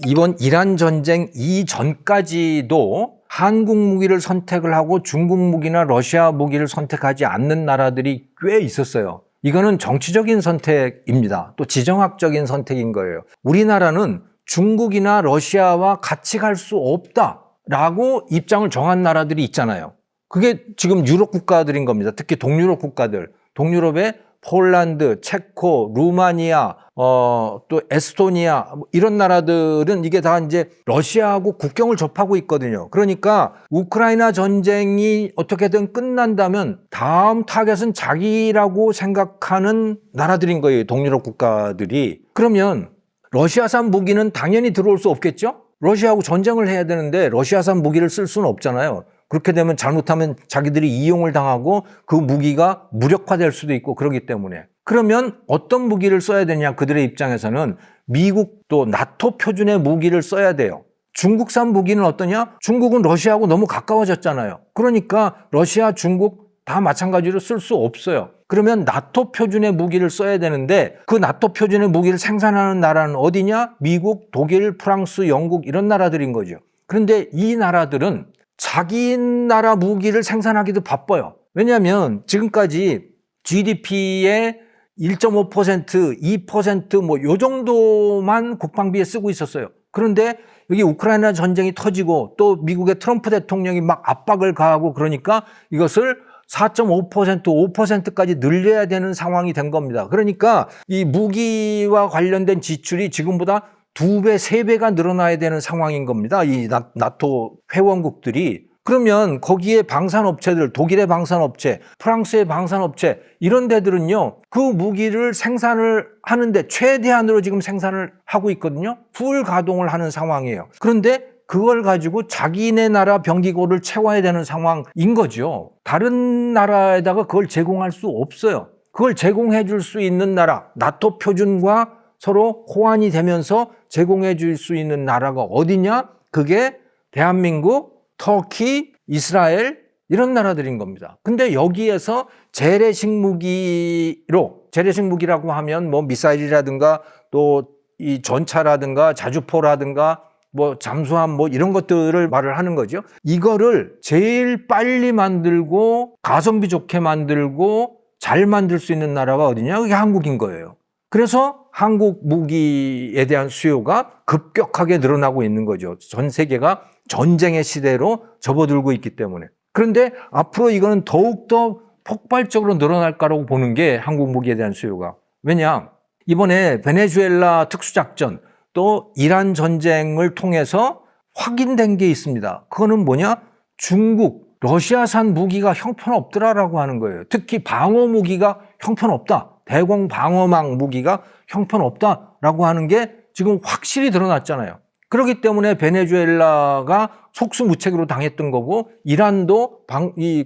이번 이란 전쟁 이전까지도 한국 무기를 선택을 하고 중국 무기나 러시아 무기를 선택하지 않는 나라들이 꽤 있었어요. 이거는 정치적인 선택입니다. 또 지정학적인 선택인 거예요. 우리나라는 중국이나 러시아와 같이 갈 수 없다라고 입장을 정한 나라들이 있잖아요. 그게 지금 유럽 국가들인 겁니다. 특히 동유럽 국가들. 동유럽의 폴란드, 체코, 루마니아, 또 에스토니아 이런 나라들은 이게 다 이제 러시아하고 국경을 접하고 있거든요. 그러니까 우크라이나 전쟁이 어떻게든 끝난다면 다음 타겟은 자기라고 생각하는 나라들인 거예요. 동유럽 국가들이. 그러면 러시아산 무기는 당연히 들어올 수 없겠죠? 러시아하고 전쟁을 해야 되는데 러시아산 무기를 쓸 수는 없잖아요. 그렇게 되면 잘못하면 자기들이 이용을 당하고 그 무기가 무력화될 수도 있고 그러기 때문에. 그러면 어떤 무기를 써야 되냐? 그들의 입장에서는 미국 또 나토 표준의 무기를 써야 돼요. 중국산 무기는 어떠냐? 중국은 러시아하고 너무 가까워졌잖아요. 그러니까 러시아, 중국 다 마찬가지로 쓸 수 없어요. 그러면 나토 표준의 무기를 써야 되는데 그 나토 표준의 무기를 생산하는 나라는 어디냐? 미국, 독일, 프랑스, 영국 이런 나라들인 거죠. 그런데 이 나라들은 자기 나라 무기를 생산하기도 바빠요. 왜냐하면 지금까지 GDP의 1.5%, 2% 뭐 요 정도만 국방비에 쓰고 있었어요. 그런데 여기 우크라이나 전쟁이 터지고 또 미국의 트럼프 대통령이 막 압박을 가하고 그러니까 이것을 4.5%, 5%까지 늘려야 되는 상황이 된 겁니다. 그러니까 이 무기와 관련된 지출이 지금보다 2배, 3배가 늘어나야 되는 상황인 겁니다. 이 나토 회원국들이. 그러면 거기에 방산업체들, 독일의 방산업체, 프랑스의 방산업체 이런 데들은요, 그 무기를 생산을 하는데 최대한으로 지금 생산을 하고 있거든요. 풀 가동을 하는 상황이에요. 그런데 그걸 가지고 자기네 나라 병기고를 채워야 되는 상황인 거죠. 다른 나라에다가 그걸 제공할 수 없어요. 그걸 제공해 줄 수 있는 나라, 나토 표준과 서로 호환이 되면서 제공해 줄 수 있는 나라가 어디냐? 그게 대한민국, 터키, 이스라엘 이런 나라들인 겁니다. 근데 여기에서 재래식 무기라고 하면 뭐 미사일이라든가 또 이 전차라든가 자주포라든가 뭐 잠수함 뭐 이런 것들을 말을 하는 거죠. 이거를 제일 빨리 만들고 가성비 좋게 만들고 잘 만들 수 있는 나라가 어디냐? 그게 한국인 거예요. 그래서 한국 무기에 대한 수요가 급격하게 늘어나고 있는 거죠. 전 세계가 전쟁의 시대로 접어들고 있기 때문에. 그런데 앞으로 이거는 더욱더 폭발적으로 늘어날 거라고 보는 게 한국 무기에 대한 수요가. 왜냐? 이번에 베네수엘라 특수작전 또 이란 전쟁을 통해서 확인된 게 있습니다. 그거는 뭐냐? 중국, 러시아산 무기가 형편없더라라고 하는 거예요. 특히 방어 무기가 형편없다. 대공 방어망 무기가 형편없다라고 하는 게 지금 확실히 드러났잖아요. 그렇기 때문에 베네수엘라가 속수무책으로 당했던 거고 이란도 이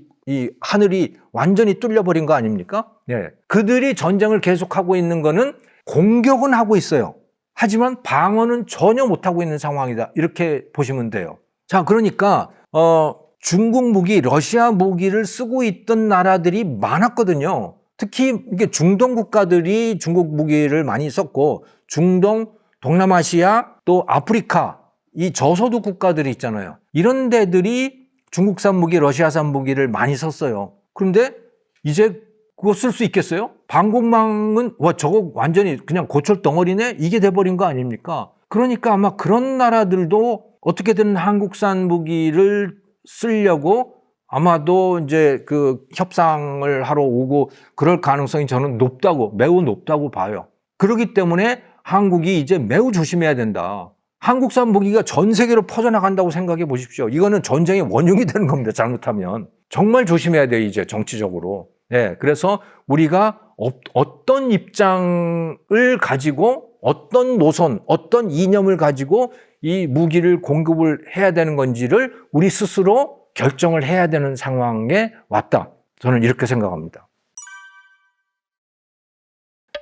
하늘이 완전히 뚫려버린 거 아닙니까? 네. 그들이 전쟁을 계속하고 있는 거는 공격은 하고 있어요. 하지만 방어는 전혀 못하고 있는 상황이다. 이렇게 보시면 돼요. 자, 그러니까 중국 무기, 러시아 무기를 쓰고 있던 나라들이 많았거든요. 특히 이게 중동 국가들이 중국 무기를 많이 썼고 중동, 동남아시아, 또 아프리카 이 저소득 국가들이 있잖아요. 이런 데들이 중국산 무기, 러시아산 무기를 많이 썼어요. 그런데 이제 그거 쓸 수 있겠어요? 방공망은 와 저거 완전히 그냥 고철 덩어리네? 이게 돼버린 거 아닙니까? 그러니까 아마 그런 나라들도 어떻게든 한국산 무기를 쓰려고 아마도 이제 그 협상을 하러 오고 그럴 가능성이 저는 매우 높다고 봐요. 그렇기 때문에 한국이 이제 매우 조심해야 된다. 한국산 무기가 전 세계로 퍼져나간다고 생각해 보십시오. 이거는 전쟁의 원흉이 되는 겁니다. 잘못하면. 정말 조심해야 돼요. 이제 정치적으로. 네, 그래서 우리가 어떤 입장을 가지고 어떤 노선, 어떤 이념을 가지고 이 무기를 공급을 해야 되는 건지를 우리 스스로 결정을 해야 되는 상황에 왔다. 저는 이렇게 생각합니다.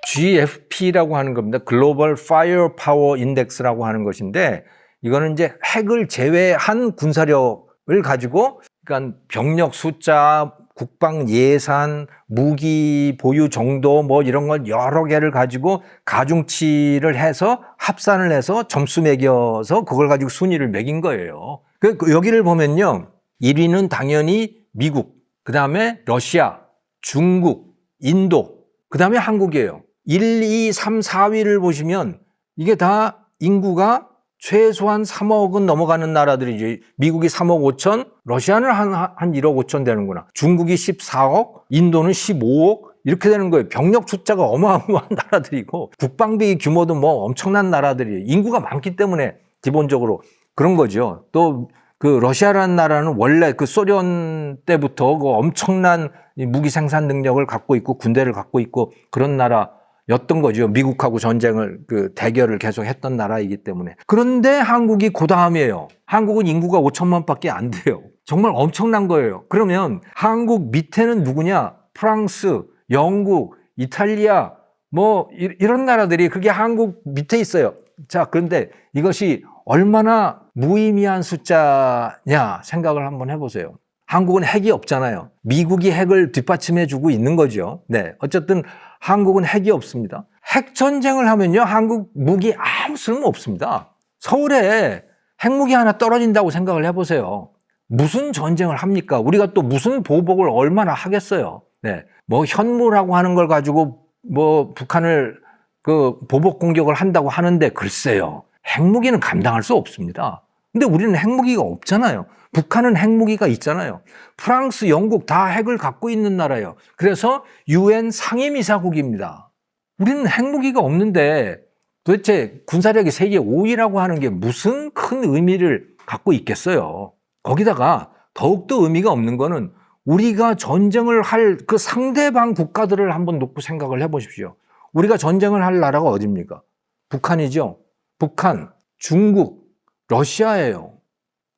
GFP라고 하는 겁니다. 글로벌 파이어파워 인덱스라고 하는 것인데 이거는 이제 핵을 제외한 군사력을 가지고 그러니까 병력 숫자, 국방 예산, 무기 보유 정도 뭐 이런 걸 여러 개를 가지고 가중치를 해서 합산을 해서 점수 매겨서 그걸 가지고 순위를 매긴 거예요. 여기를 보면요. 1위는 당연히 미국, 그 다음에 러시아, 중국, 인도, 그 다음에 한국이에요. 1, 2, 3, 4위를 보시면 이게 다 인구가 최소한 3억은 넘어가는 나라들이지. 미국이 3억 5천, 러시아는 한 1억 5천 되는구나. 중국이 14억, 인도는 15억 이렇게 되는 거예요. 병력 숫자가 어마어마한 나라들이고 국방비 규모도 뭐 엄청난 나라들이에요. 인구가 많기 때문에 기본적으로 그런 거죠. 또 그 러시아라는 나라는 원래 그 소련 때부터 그 엄청난 무기 생산 능력을 갖고 있고 군대를 갖고 있고 그런 나라였던 거죠. 미국하고 전쟁을 그 대결을 계속 했던 나라이기 때문에. 그런데 한국이 그 다음이에요. 한국은 인구가 5천만 밖에 안 돼요. 정말 엄청난 거예요. 그러면 한국 밑에는 누구냐? 프랑스, 영국, 이탈리아 뭐 이런 나라들이 그게 한국 밑에 있어요. 자, 그런데 이것이 얼마나 무의미한 숫자냐 생각을 한번 해보세요. 한국은 핵이 없잖아요. 미국이 핵을 뒷받침해주고 있는 거죠. 네, 어쨌든 한국은 핵이 없습니다. 핵 전쟁을 하면요, 한국 무기 아무 쓸모 없습니다. 서울에 핵무기 하나 떨어진다고 생각을 해보세요. 무슨 전쟁을 합니까? 우리가 또 무슨 보복을 얼마나 하겠어요. 네, 뭐 현무라고 하는 걸 가지고 뭐 북한을 그 보복 공격을 한다고 하는데 글쎄요. 핵무기는 감당할 수 없습니다. 근데 우리는 핵무기가 없잖아요. 북한은 핵무기가 있잖아요. 프랑스, 영국 다 핵을 갖고 있는 나라예요. 그래서 UN 상임이사국입니다. 우리는 핵무기가 없는데 도대체 군사력이 세계 5위라고 하는 게 무슨 큰 의미를 갖고 있겠어요. 거기다가 더욱더 의미가 없는 거는 우리가 전쟁을 할 그 상대방 국가들을 한번 놓고 생각을 해보십시오. 우리가 전쟁을 할 나라가 어디입니까? 북한이죠. 북한, 중국, 러시아예요.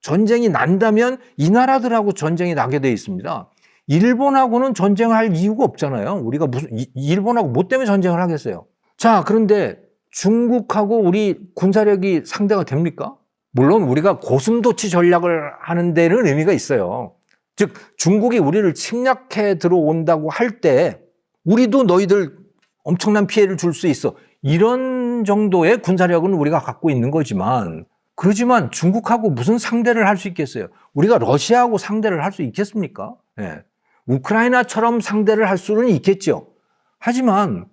전쟁이 난다면 이 나라들하고 전쟁이 나게 돼 있습니다. 일본하고는 전쟁을 할 이유가 없잖아요. 우리가 일본하고 뭐 때문에 전쟁을 하겠어요? 자, 그런데 중국하고 우리 군사력이 상대가 됩니까? 물론 우리가 고슴도치 전략을 하는 데는 의미가 있어요. 즉 중국이 우리를 침략해 들어온다고 할 때 우리도 너희들 엄청난 피해를 줄 수 있어. 이런 정도의 군사력은 우리가 갖고 있는 거지만, 그러지만 중국하고 무슨 상대를 할 수 있겠어요? 우리가 러시아하고 상대를 할 수 있겠습니까? 예. 우크라이나처럼 상대를 할 수는 있겠죠. 하지만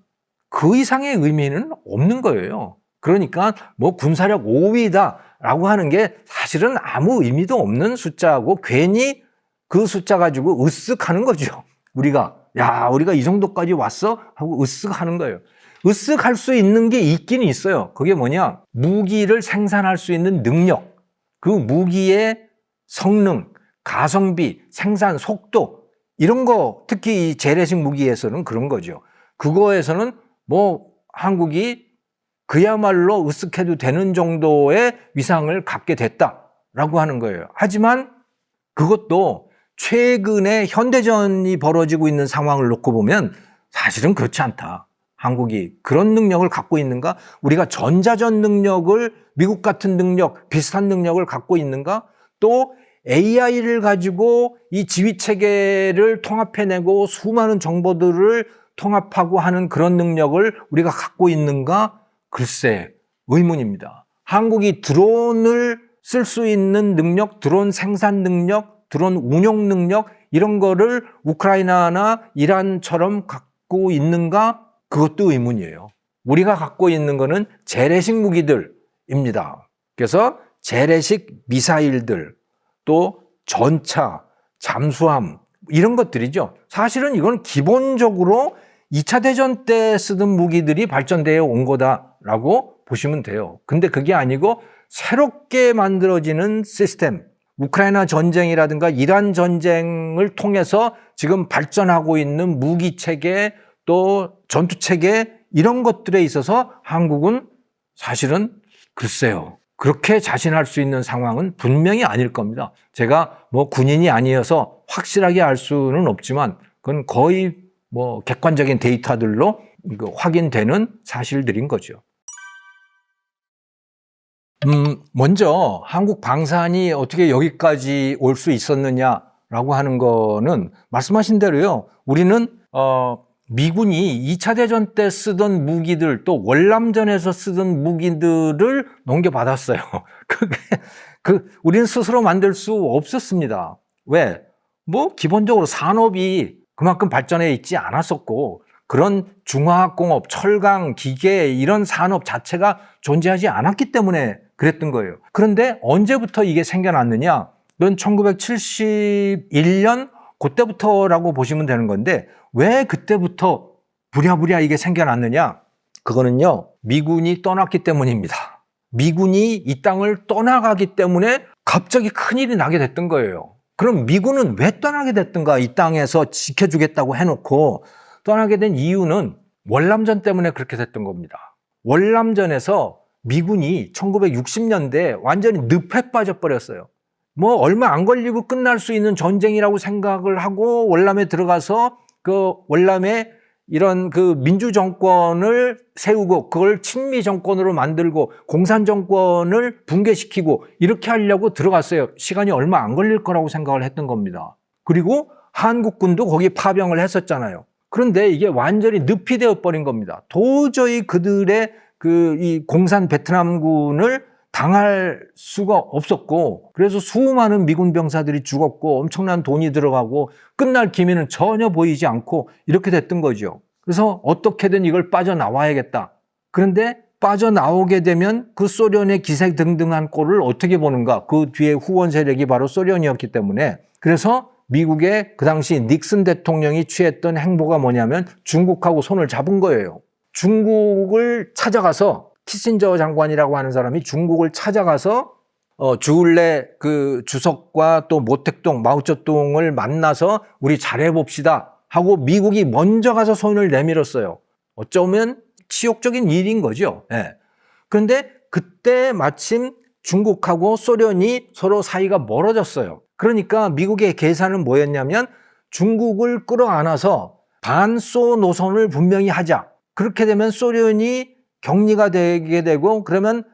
그 이상의 의미는 없는 거예요. 그러니까 뭐 군사력 5위다라고 하는 게 사실은 아무 의미도 없는 숫자고 괜히 그 숫자 가지고 으쓱하는 거죠. 우리가 이 정도까지 왔어? 하고 으쓱하는 거예요. 으쓱할 수 있는 게 있긴 있어요. 그게 뭐냐? 무기를 생산할 수 있는 능력, 그 무기의 성능, 가성비, 생산 속도 이런 거, 특히 이 재래식 무기에서는 그런 거죠. 그거에서는 뭐 한국이 그야말로 으쓱해도 되는 정도의 위상을 갖게 됐다라고 하는 거예요. 하지만 그것도 최근에 현대전이 벌어지고 있는 상황을 놓고 보면 사실은 그렇지 않다. 한국이 그런 능력을 갖고 있는가? 우리가 전자전 능력을, 미국 같은 능력, 비슷한 능력을 갖고 있는가? 또 AI를 가지고 이 지휘체계를 통합해내고 수많은 정보들을 통합하고 하는 그런 능력을 우리가 갖고 있는가? 글쎄, 의문입니다. 한국이 드론을 쓸 수 있는 능력, 드론 생산 능력, 드론 운용 능력 이런 거를 우크라이나나 이란처럼 갖고 있는가? 그것도 의문이에요. 우리가 갖고 있는 거는 재래식 무기들입니다. 그래서 재래식 미사일들, 또 전차, 잠수함 이런 것들이죠. 사실은 이건 기본적으로 2차 대전 때 쓰던 무기들이 발전되어 온 거다라고 보시면 돼요. 근데 그게 아니고 새롭게 만들어지는 시스템, 우크라이나 전쟁이라든가 이란 전쟁을 통해서 지금 발전하고 있는 무기 체계 또 전투 체계 이런 것들에 있어서 한국은 사실은 글쎄요. 그렇게 자신할 수 있는 상황은 분명히 아닐 겁니다. 제가 뭐 군인이 아니어서 확실하게 알 수는 없지만 그건 거의 뭐 객관적인 데이터들로 확인되는 사실들인 거죠. 먼저 한국 방산이 어떻게 여기까지 올 수 있었느냐라고 하는 거는 말씀하신 대로요. 우리는 미군이 2차 대전 때 쓰던 무기들 또 월남전에서 쓰던 무기들을 넘겨받았어요. 우리는 스스로 만들 수 없었습니다. 왜? 뭐 기본적으로 산업이 그만큼 발전해 있지 않았었고 그런 중화학공업, 철강, 기계 이런 산업 자체가 존재하지 않았기 때문에 그랬던 거예요. 그런데 언제부터 이게 생겨났느냐? 그건 1971년 그때부터라고 보시면 되는 건데 왜 그때부터 부랴부랴 이게 생겨났느냐? 그거는요, 미군이 떠났기 때문입니다. 미군이 이 땅을 떠나가기 때문에 갑자기 큰일이 나게 됐던 거예요. 그럼 미군은 왜 떠나게 됐던가? 이 땅에서 지켜주겠다고 해놓고 떠나게 된 이유는 월남전 때문에 그렇게 됐던 겁니다. 월남전에서 미군이 1960년대에 완전히 늪에 빠져버렸어요. 뭐 얼마 안 걸리고 끝날 수 있는 전쟁이라고 생각을 하고 월남에 들어가서 그 월남에 이런 그 민주 정권을 세우고 그걸 친미 정권으로 만들고 공산 정권을 붕괴시키고 이렇게 하려고 들어갔어요. 시간이 얼마 안 걸릴 거라고 생각을 했던 겁니다. 그리고 한국군도 거기 파병을 했었잖아요. 그런데 이게 완전히 늪이 되어 버린 겁니다. 도저히 그들의 이 공산 베트남군을 당할 수가 없었고 그래서 수많은 미군 병사들이 죽었고 엄청난 돈이 들어가고 끝날 기미는 전혀 보이지 않고 이렇게 됐던 거죠. 그래서 어떻게든 이걸 빠져나와야겠다. 그런데 빠져나오게 되면 그 소련의 기세등등한 꼴을 어떻게 보는가? 그 뒤에 후원 세력이 바로 소련이었기 때문에 그래서 미국의 그 당시 닉슨 대통령이 취했던 행보가 뭐냐면 중국하고 손을 잡은 거예요. 중국을 찾아가서 키신저 장관이라고 하는 사람이 중국을 찾아가서 주울레 그 주석과 또 모택동, 마오쩌둥을 만나서 우리 잘해봅시다 하고 미국이 먼저 가서 손을 내밀었어요. 어쩌면 치욕적인 일인 거죠. 예. 그런데 그때 마침 중국하고 소련이 서로 사이가 멀어졌어요. 그러니까 미국의 계산은 뭐였냐면 중국을 끌어안아서 반소 노선을 분명히 하자. 그렇게 되면 소련이 격리가 되게 되고 그러면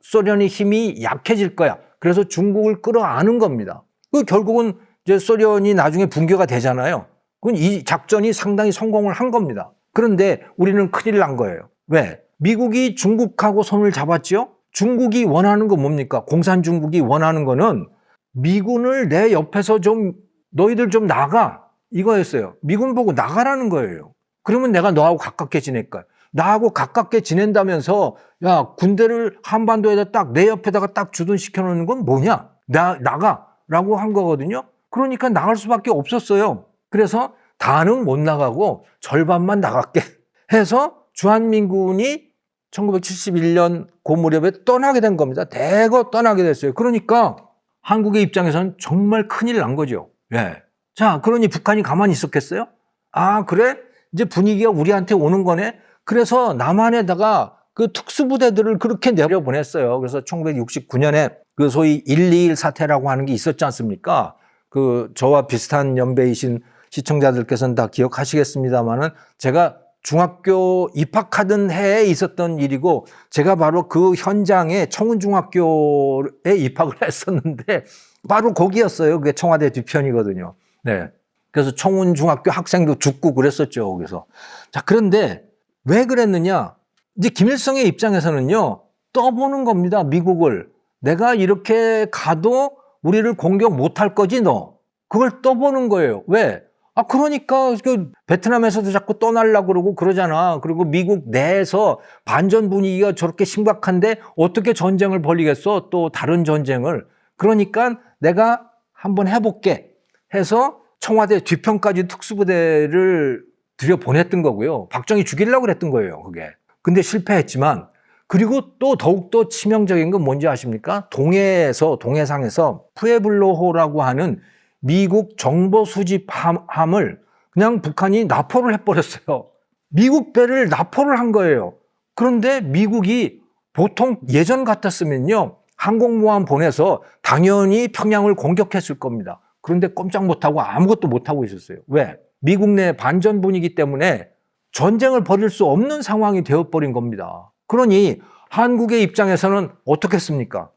소련의 힘이 약해질 거야. 그래서 중국을 끌어안은 겁니다. 그 결국은 이제 소련이 나중에 붕괴가 되잖아요. 그건 이 작전이 상당히 성공을 한 겁니다. 그런데 우리는 큰일 난 거예요. 왜? 미국이 중국하고 손을 잡았죠? 중국이 원하는 건 뭡니까? 공산 중국이 원하는 거는 미군을 내 옆에서 좀 너희들 좀 나가 이거였어요. 미군 보고 나가라는 거예요. 그러면 내가 너하고 가깝게 지낼 거야. 나하고 가깝게 지낸다면서 야 군대를 한반도에다 딱 내 옆에다가 딱 주둔시켜 놓는 건 뭐냐? 나가라고 한 거거든요. 그러니까 나갈 수밖에 없었어요. 그래서 다는 못 나가고 절반만 나갈게 해서 주한민군이 1971년 그 무렵에 떠나게 된 겁니다. 대거 떠나게 됐어요. 그러니까 한국의 입장에서는 정말 큰일 난 거죠. 예. 자, 그러니 북한이 가만히 있었겠어요? 아, 그래? 이제 분위기가 우리한테 오는 거네? 그래서 남한에다가 그 특수부대들을 그렇게 내려보냈어요. 그래서 1969년에 그 소위 121 사태라고 하는 게 있었지 않습니까? 그 저와 비슷한 연배이신 시청자들께서는 다 기억하시겠습니다만은 제가 중학교 입학하던 해에 있었던 일이고 제가 바로 그 현장에 청운중학교에 입학을 했었는데 바로 거기였어요. 그게 청와대 뒤편이거든요. 네. 그래서 청운중학교 학생도 죽고 그랬었죠. 그래서. 자, 그런데 왜 그랬느냐? 이제 김일성의 입장에서는요, 떠보는 겁니다. 미국을. 내가 이렇게 가도 우리를 공격 못할 거지, 너. 그걸 떠보는 거예요. 왜? 아, 그러니까, 그, 베트남에서도 자꾸 떠나려고 그러고 그러잖아. 그리고 미국 내에서 반전 분위기가 저렇게 심각한데 어떻게 전쟁을 벌이겠어? 또 다른 전쟁을. 그러니까 내가 한번 해볼게 해서 청와대 뒤편까지 특수부대를 들여보냈던 거고요. 박정희 죽이려고 그랬던 거예요, 그게. 근데 실패했지만, 그리고 또 더욱더 치명적인 건 뭔지 아십니까? 동해상에서 푸에블로호라고 하는 미국 정보 수집함을 그냥 북한이 납포를 해버렸어요. 미국 배를 납포를 한 거예요. 그런데 미국이 보통 예전 같았으면요, 항공모함 보내서 당연히 평양을 공격했을 겁니다. 그런데 꼼짝 못하고 아무것도 못하고 있었어요. 왜? 미국 내 반전 분위기 때문에 전쟁을 벌일 수 없는 상황이 되어버린 겁니다. 그러니 한국의 입장에서는 어떻겠습니까?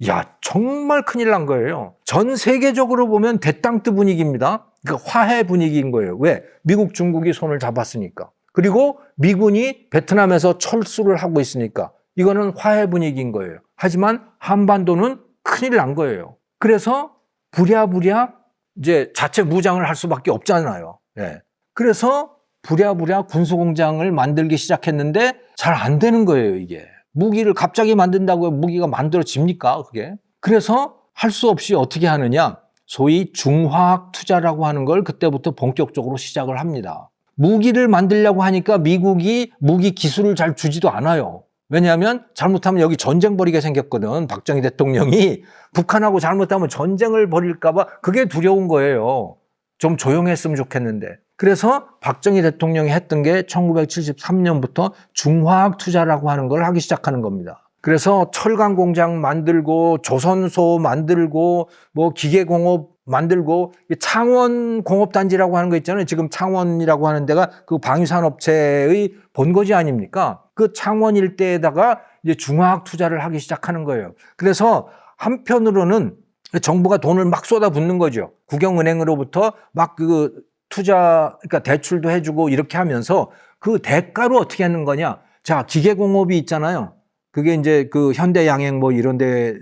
야, 정말 큰일 난 거예요. 전 세계적으로 보면 대땅뜨 분위기입니다. 그러니까 화해 분위기인 거예요. 왜? 미국, 중국이 손을 잡았으니까. 그리고 미군이 베트남에서 철수를 하고 있으니까. 이거는 화해 분위기인 거예요. 하지만 한반도는 큰일 난 거예요. 그래서 부랴부랴 이제 자체 무장을 할 수밖에 없잖아요. 예. 그래서 부랴부랴 군수공장을 만들기 시작했는데 잘 안 되는 거예요, 이게. 무기를 갑자기 만든다고 무기가 만들어집니까, 그게? 그래서 할 수 없이 어떻게 하느냐? 소위 중화학 투자라고 하는 걸 그때부터 본격적으로 시작을 합니다. 무기를 만들려고 하니까 미국이 무기 기술을 잘 주지도 않아요. 왜냐하면 잘못하면 여기 전쟁 벌이게 생겼거든. 박정희 대통령이 북한하고 잘못하면 전쟁을 벌일까 봐 그게 두려운 거예요. 좀 조용했으면 좋겠는데. 그래서 박정희 대통령이 했던 게 1973년부터 중화학 투자라고 하는 걸 하기 시작하는 겁니다. 그래서 철강 공장 만들고 조선소 만들고 뭐 기계공업 만들고 창원공업단지라고 하는 거 있잖아요. 지금 창원이라고 하는 데가 그 방위산업체의 본거지 아닙니까? 그 창원 일대에다가 이제 중화학 투자를 하기 시작하는 거예요. 그래서 한편으로는 정부가 돈을 막 쏟아붓는 거죠. 국영은행으로부터 막 그 투자, 그러니까 대출도 해주고 이렇게 하면서 그 대가로 어떻게 하는 거냐. 자, 기계공업이 있잖아요. 그게 이제 그 현대양행 뭐 이런 데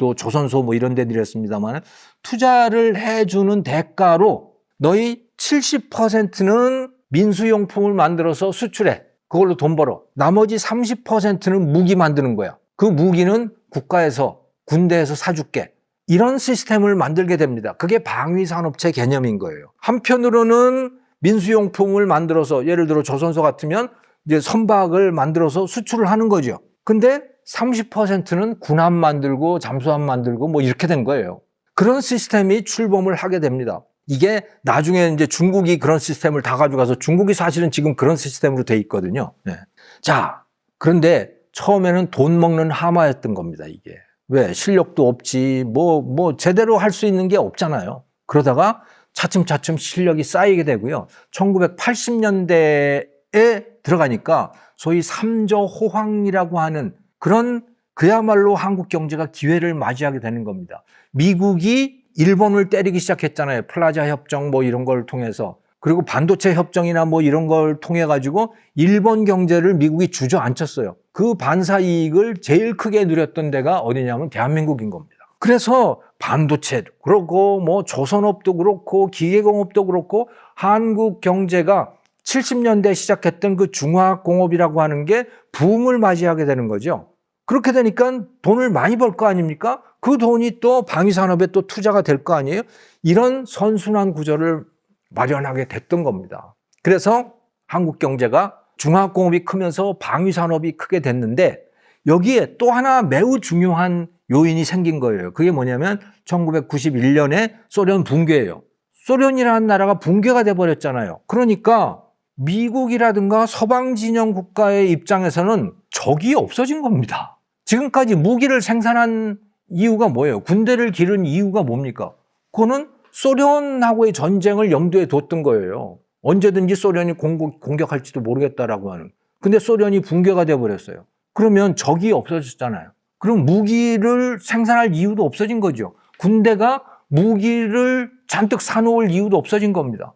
또 조선소 뭐 이런 데들이었습니다만 투자를 해주는 대가로 너희 70%는 민수용품을 만들어서 수출해. 그걸로 돈 벌어. 나머지 30%는 무기 만드는 거야. 그 무기는 국가에서, 군대에서 사줄게. 이런 시스템을 만들게 됩니다. 그게 방위산업체 개념인 거예요. 한편으로는 민수용품을 만들어서 예를 들어 조선소 같으면 이제 선박을 만들어서 수출을 하는 거죠. 근데 30%는 군함 만들고 잠수함 만들고 뭐 이렇게 된 거예요. 그런 시스템이 출범을 하게 됩니다. 이게 나중에 이제 중국이 그런 시스템을 다 가져가서 중국이 사실은 지금 그런 시스템으로 돼 있거든요. 네. 자, 그런데 처음에는 돈 먹는 하마였던 겁니다, 이게. 왜? 실력도 없지, 뭐 제대로 할 수 있는 게 없잖아요. 그러다가 차츰차츰 실력이 쌓이게 되고요. 1980년대에 들어가니까 소위 삼저 호황이라고 하는 그런 그야말로 한국 경제가 기회를 맞이하게 되는 겁니다. 미국이 일본을 때리기 시작했잖아요. 플라자 협정 뭐 이런 걸 통해서. 그리고 반도체 협정이나 뭐 이런 걸 통해 가지고 일본 경제를 미국이 주저앉혔어요. 그 반사 이익을 제일 크게 누렸던 데가 어디냐면 대한민국인 겁니다. 그래서 반도체도 그렇고 뭐 조선업도 그렇고 기계공업도 그렇고 한국 경제가 70년대 시작했던 그 중화공업이라고 하는 게 붐을 맞이하게 되는 거죠. 그렇게 되니까 돈을 많이 벌 거 아닙니까? 그 돈이 또 방위산업에 또 투자가 될 거 아니에요? 이런 선순환 구조를 마련하게 됐던 겁니다. 그래서 한국 경제가 중화공업이 크면서 방위산업이 크게 됐는데 여기에 또 하나 매우 중요한 요인이 생긴 거예요. 그게 뭐냐면 1991년에 소련 붕괴예요. 소련이라는 나라가 붕괴가 돼버렸잖아요. 그러니까 미국이라든가 서방 진영 국가의 입장에서는 적이 없어진 겁니다. 지금까지 무기를 생산한 이유가 뭐예요? 군대를 기른 이유가 뭡니까? 그거는 소련하고의 전쟁을 염두에 뒀던 거예요. 언제든지 소련이 공격할지도 모르겠다라고 하는. 근데 소련이 붕괴가 돼버렸어요. 그러면 적이 없어졌잖아요. 그럼 무기를 생산할 이유도 없어진 거죠. 군대가 무기를 잔뜩 사놓을 이유도 없어진 겁니다.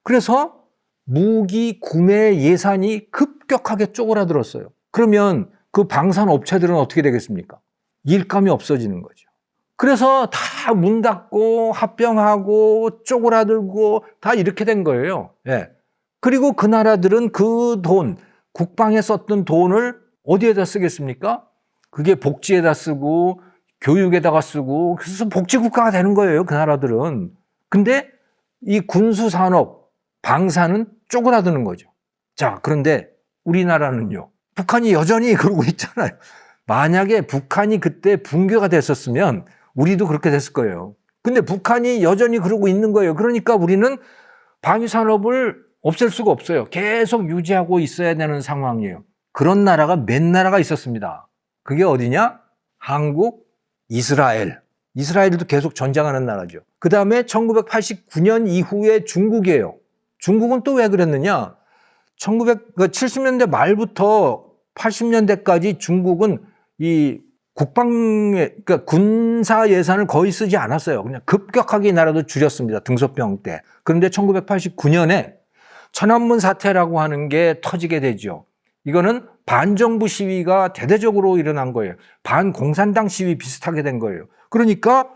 그래서 무기 구매 예산이 급격하게 쪼그라들었어요. 그러면 그 방산 업체들은 어떻게 되겠습니까? 일감이 없어지는 거죠. 그래서 다 문 닫고 합병하고 쪼그라들고 다 이렇게 된 거예요. 예. 그리고 그 나라들은 그 돈, 국방에 썼던 돈을 어디에다 쓰겠습니까? 그게 복지에다 쓰고 교육에다가 쓰고 그래서 복지국가가 되는 거예요. 그 나라들은. 근데 이 군수산업, 방산은 쪼그라드는 거죠. 자, 그런데 우리나라는요. 북한이 여전히 그러고 있잖아요. 만약에 북한이 그때 붕괴가 됐었으면 우리도 그렇게 됐을 거예요. 근데 북한이 여전히 그러고 있는 거예요. 그러니까 우리는 방위산업을 없앨 수가 없어요. 계속 유지하고 있어야 되는 상황이에요. 그런 나라가 몇 나라가 있었습니다. 그게 어디냐? 한국, 이스라엘. 이스라엘도 계속 전쟁하는 나라죠. 그 다음에 1989년 이후에 중국이에요. 중국은 또 왜 그랬느냐? 1970년대 말부터 80년대까지 중국은 이 그러니까 군사 예산을 거의 쓰지 않았어요. 그냥 급격하게 이 나라도 줄였습니다. 등소병 때. 그런데 1989년에 천안문 사태라고 하는 게 터지게 되죠. 이거는 반정부 시위가 대대적으로 일어난 거예요. 반공산당 시위 비슷하게 된 거예요. 그러니까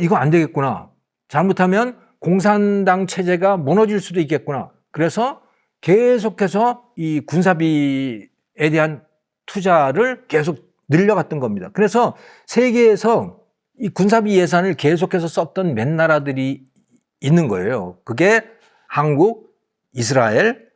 이거 안 되겠구나. 잘못하면 공산당 체제가 무너질 수도 있겠구나. 그래서 계속해서 이 군사비에 대한 투자를 계속 늘려갔던 겁니다. 그래서 세계에서 이 군사비 예산을 계속해서 썼던 몇 나라들이 있는 거예요. 그게 한국, 이스라엘,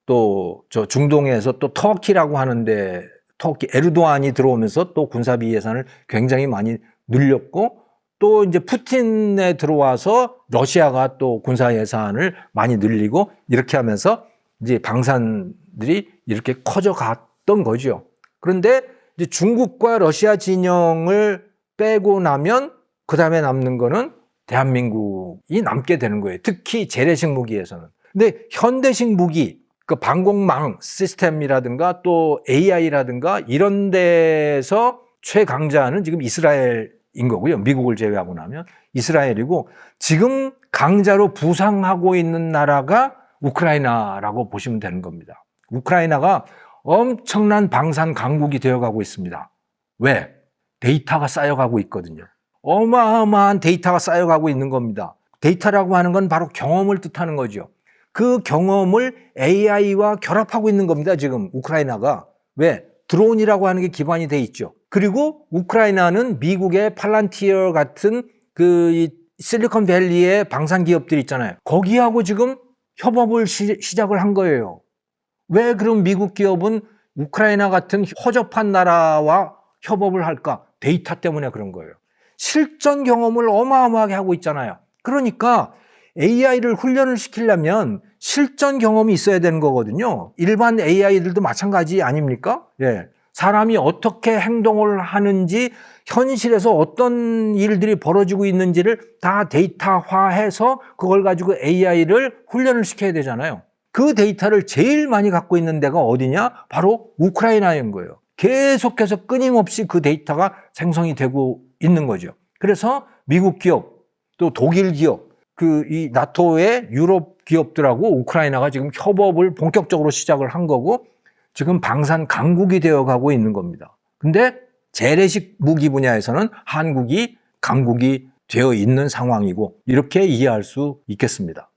또 저 중동에서 또 터키라고 하는데 터키 에르도안이 들어오면서 또 군사비 예산을 굉장히 많이 늘렸고 또 이제 푸틴에 들어와서 러시아가 또 군사 예산을 많이 늘리고 이렇게 하면서 이제 방산들이 이렇게 커져갔던 거죠. 그런데 이제 중국과 러시아 진영을 빼고 나면 그 다음에 남는 거는 대한민국이 남게 되는 거예요. 특히 재래식 무기에서는. 근데 현대식 무기, 그 방공망 시스템이라든가 또 AI라든가 이런 데서 최강자는 지금 이스라엘인 거고요. 미국을 제외하고 나면 이스라엘이고 지금 강자로 부상하고 있는 나라가 우크라이나라고 보시면 되는 겁니다. 우크라이나가 엄청난 방산 강국이 되어가고 있습니다. 왜? 데이터가 쌓여가고 있거든요. 어마어마한 데이터가 쌓여가고 있는 겁니다. 데이터라고 하는 건 바로 경험을 뜻하는 거죠. 그 경험을 AI와 결합하고 있는 겁니다. 지금 우크라이나가. 왜? 드론이라고 하는 게 기반이 돼 있죠. 그리고 우크라이나는 미국의 팔란티어 같은 그 실리콘밸리의 방산 기업들 있잖아요. 거기하고 지금 협업을 시작을 한 거예요. 왜 그럼 미국 기업은 우크라이나 같은 허접한 나라와 협업을 할까? 데이터 때문에 그런 거예요. 실전 경험을 어마어마하게 하고 있잖아요. 그러니까 AI를 훈련을 시키려면 실전 경험이 있어야 되는 거거든요. 일반 AI들도 마찬가지 아닙니까? 예. 사람이 어떻게 행동을 하는지, 현실에서 어떤 일들이 벌어지고 있는지를 다 데이터화해서 그걸 가지고 AI를 훈련을 시켜야 되잖아요. 그 데이터를 제일 많이 갖고 있는 데가 어디냐? 바로 우크라이나인 거예요. 계속해서 끊임없이 그 데이터가 생성이 되고 있는 거죠. 그래서 미국 기업, 또 독일 기업, 이 나토의 유럽 기업들하고 우크라이나가 지금 협업을 본격적으로 시작을 한 거고, 지금 방산 강국이 되어 가고 있는 겁니다. 근데 재래식 무기 분야에서는 한국이 강국이 되어 있는 상황이고, 이렇게 이해할 수 있겠습니다.